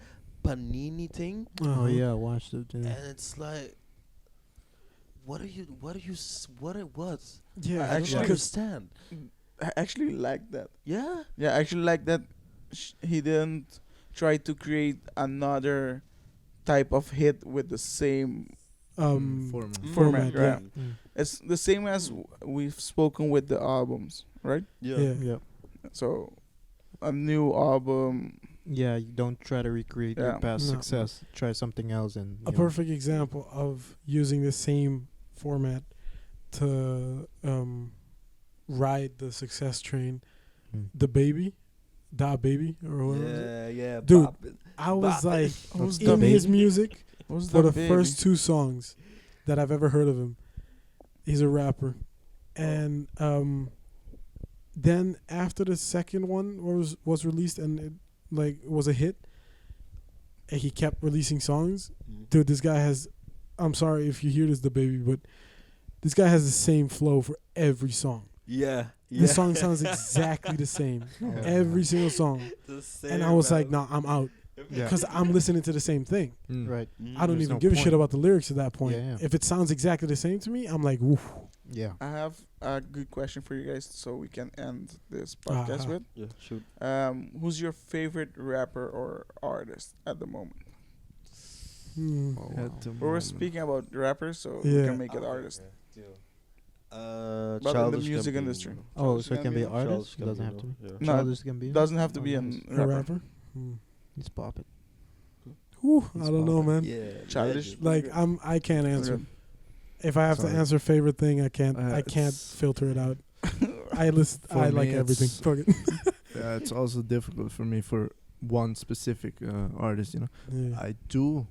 panini thing, oh Uh-huh. yeah, I watched it. and it's like what are you? What are you? What it was? Yeah, I actually- don't understand. I actually like that. Yeah. Yeah, I actually like that he didn't try to create another type of hit with the same Format. format, yeah. right? It's the same as we've spoken with the albums, right? Yeah. Yeah. So a new album. Yeah, you don't try to recreate Yeah. your past No. success. Try something else and A perfect example of using the same format to ride the success train. The baby, Da Baby, or whatever. it was. Yeah. Dude, bop it. I was Bop like, Who's Da in his Baby? music What's for the baby? first 2 songs that I've ever heard of him. He's a rapper, and then after the second one was released and it was a hit, and he kept releasing songs. Dude, this guy has. I'm sorry if you hear this, the baby, but this guy has the same flow for every song. Yeah. The song sounds exactly the same, every single song. And I was like, nah, I'm out, Yeah. because I'm listening to the same thing. Right. I don't There's even no give a shit point. about the lyrics at that point. Yeah, yeah. If it sounds exactly the same to me, I'm like, woof. Yeah. I have a good question for you guys, so we can end this podcast with. Yeah. Shoot. Who's your favorite rapper or artist at the moment? Hmm. Oh, At wow. the We're moment. speaking about rappers, so we Yeah. can make it artist. But But in the music industry. Oh, Childish so it can be Gambino? artist. It doesn't have to be. Yeah. No, Childish Gambino. Doesn't have to Oh, be nice. a A rapper. rapper? Hmm. He's popping. Whew, He's I don't know, man. Yeah. Childish. Like I can't answer. Okay. If I have Sorry. to answer favorite thing, I can't. Uh, I can't it's- filter it out. I For I like me, everything. it's- Fuck it. Yeah, it's also difficult for me for one specific artist. You know, Yeah. I do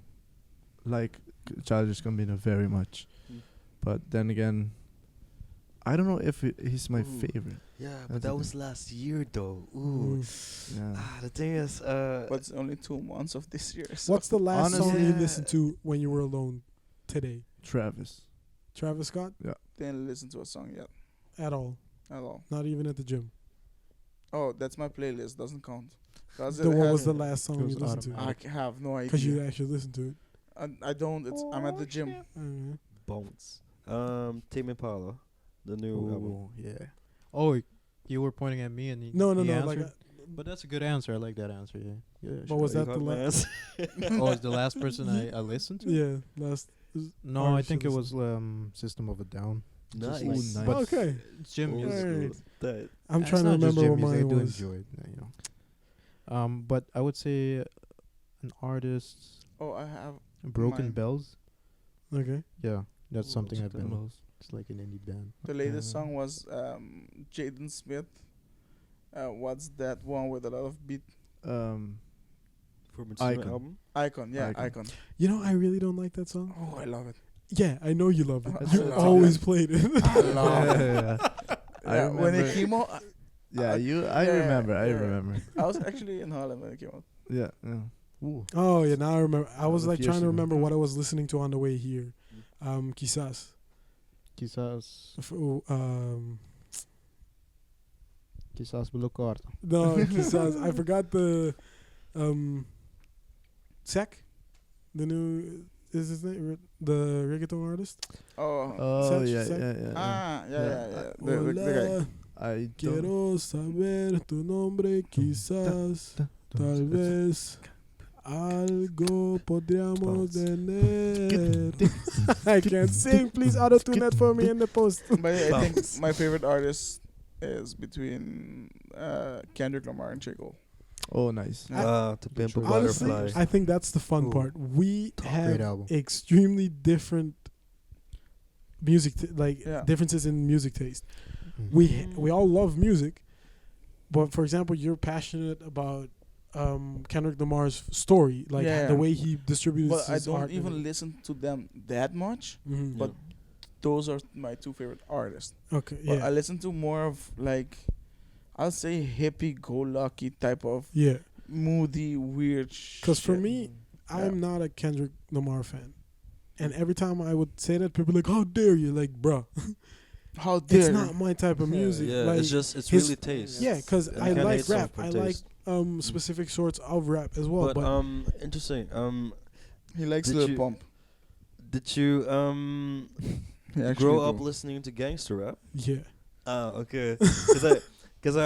like Childish Gambino very much, but then again, I don't know if he's my Ooh. favorite. Yeah, That's but the that was thing. last year though. Ooh. Yeah. The thing is, But it's only 2 months of this year. So What's the last song you Honestly- listened to when you were alone today? Travis. Travis Scott? didn't listen to a song yet At all? at all. Not even at the gym. Oh, that's my playlist. Doesn't count. Does Then it what have- was the last song It you was listened to? automatic. I have no Because you idea. actually listened to it. I don't. I'm at the gym. Bones. Tame Impala, the new album. Oh, yeah. Oh, you were pointing at me and he No, he like, answered? But that's a good answer. I like that answer. Yeah. Yeah. But sure. was You that got the my last? ass? Oh, is the last person I listened to? Yeah, last. No, I artist think you it was System of a Down. Nice. like- Ooh, nice. but Okay. It's gym Old music. Alright. school. That- I'm It's trying to not just remember gym what music. I mine do was. enjoy it, you know. But I would say an artist, Oh, I have. Broken Mine. Bells. Okay. Yeah, that's Ooh, something I've check been. them out. It's like an indie band. The latest Uh, song was Jaden Smith. What's that one with a lot of beat? Um, From its Icon. album. Icon, yeah, Icon. Icon. You know, I really don't like that song. Oh, I love it. Yeah, I know you love it. I You love always it. played it. I love it. yeah, I Yeah, when it remember- came out, yeah, I I remember. I yeah. remember. I was actually in Holland when it came out. Yeah. Yeah. Ooh. Oh yeah, now I remember. I was Of like years trying to ago. remember what I was listening to on the way here. Quizás. Quizás, quizás me lo corto. No, quizás. I forgot the Sec, the new is his name the reggaeton artist. Oh, Oh Seth- yeah, Seth- yeah, yeah. yeah. The guy. Hola, I don't. quiero saber tu nombre, quizás, tal vez. Algo podríamos tener. I can't sing. Please auto-tune that for me in the post. But yeah, I think my favorite artist is between Kendrick Lamar and J. Cole. Oh, nice. To Pimp a Honestly, Butterfly. I think that's the fun Ooh. part. We Great have album. extremely different music, Yeah. differences in music taste. Mhm. We all love music, but for example, you're passionate about Kendrick Lamar's story, like Yeah. the way he distributes But I his don't art. even listen to them that much. Mhm. But those are my 2 favorite artists. Okay, But yeah, I listen to more of like, I'll say hippie-go-lucky type of yeah. moody, weird. Because for shit. me, I'm not a Kendrick Lamar fan, and every time I would say that, people are like, "How dare you?" Like, bruh, How dare it's you? not my type of music. Yeah, like, it's his- really taste. yeah, because And I you can't like hate someone rap. for I like taste. specific sorts of rap as well. But But, interesting. He likes Did Lil you- Pump. Did you He actually grow up do. listening to gangster rap? Yeah. Okay. Because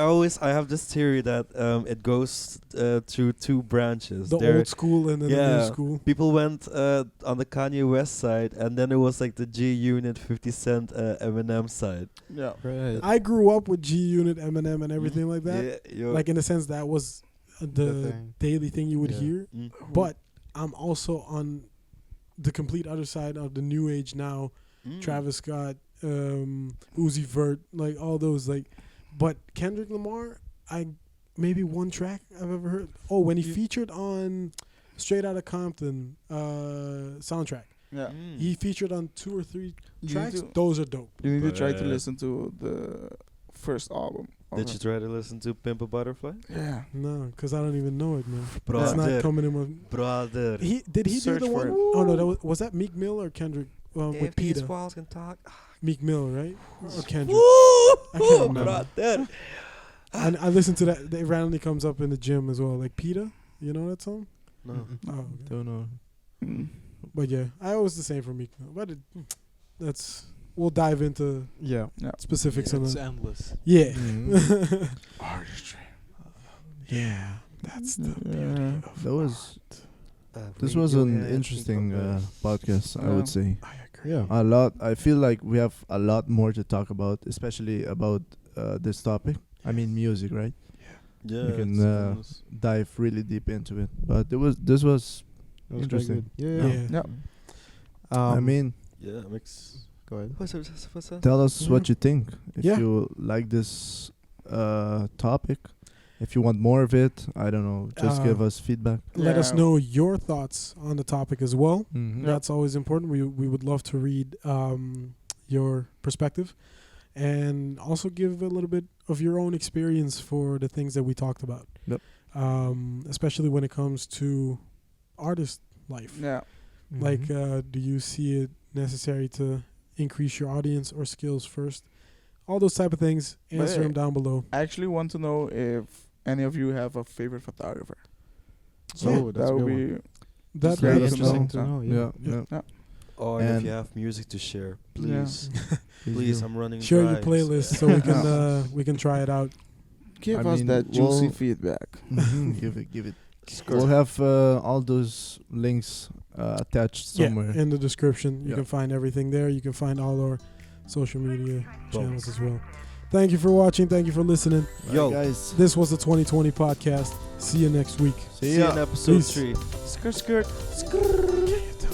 I have this theory that it goes through two branches. The There, old school and then the new yeah. school. people went on the Kanye West side, and then it was like the G Unit, 50 Cent, Eminem side. Yeah. Right. I grew up with G Unit, Eminem, and everything like that. Yeah, yo. Like in a sense, that was the thing. daily thing you would Yeah. hear. Mm. But I'm also on the complete other side of the new age now. Mm. Travis Scott, Uzi Vert, like all those like. But Kendrick Lamar, maybe one track I've ever heard. Oh, when he featured on Straight Outta Compton soundtrack, Yeah. Mm. he featured on 2 or 3 You tracks. need to- Those are dope. You need to try to But- listen to the first album. of Did him. you try to listen to Pimp a Butterfly? Yeah. No, because I don't even know it, man. It's Brother. not coming in with. Brother. Did he Search do the for one? it. Oh no, was that Meek Mill or Kendrick with If these Peter? walls can talk. Meek Mill, right? Or Kendrick? I can't remember. Brother. And I listen to that. It randomly comes up in the gym as well. Like Peter, you know that song? No. Oh, okay. Don't know. Mm. But yeah, I was the same for Meek Mill. But we'll dive into Yeah. specifics on It's that. endless. Yeah. Mhm. Artistry. Yeah, that's the Yeah. That was. This read was your an head, interesting think of podcast, I Yeah. would say. I agree. Yeah. A lot. I feel like we have a lot more to talk about, especially about this topic. I mean, music, right? Yeah, We can it's endless. dive really deep into it. But this was That was interesting. quite good. Yeah. Yeah. Yeah. I mean, Yeah, mix. Go ahead. What's that? tell us what you think. If Yeah. you like this topic, if you want more of it, I don't know. Just give us feedback. Let us Yeah. know your thoughts on the topic as well. Mm-hmm. That's always important. We would love to read your perspective, and also give a little bit of your own experience for the things that we talked about. Yep. Especially when it comes to artist life. Yeah. Like, do you see it necessary to increase your audience or skills first? All those type of things. Answer But- them down below. I actually want to know if any of you have a favorite photographer. So Oh, that's that a would good be That Just very let us interesting know. to know. Yeah. Yeah. Yeah. Or if And- you have music to share, Yeah. please. Please Please, do. I'm running share your dry, playlist so- so we can try it out. give I us mean, that juicy we'll- feedback. Mhm, give it. We'll have all those links attached somewhere. Yeah, in the description. You Yeah. can find everything there. You can find all our social media channels as well. Thank you for watching. Thank you for listening. Yo. guys. This was the 2020 podcast. See you next week. See See you ya. in episode Peace. 3. Skirt, skirt. Can't tell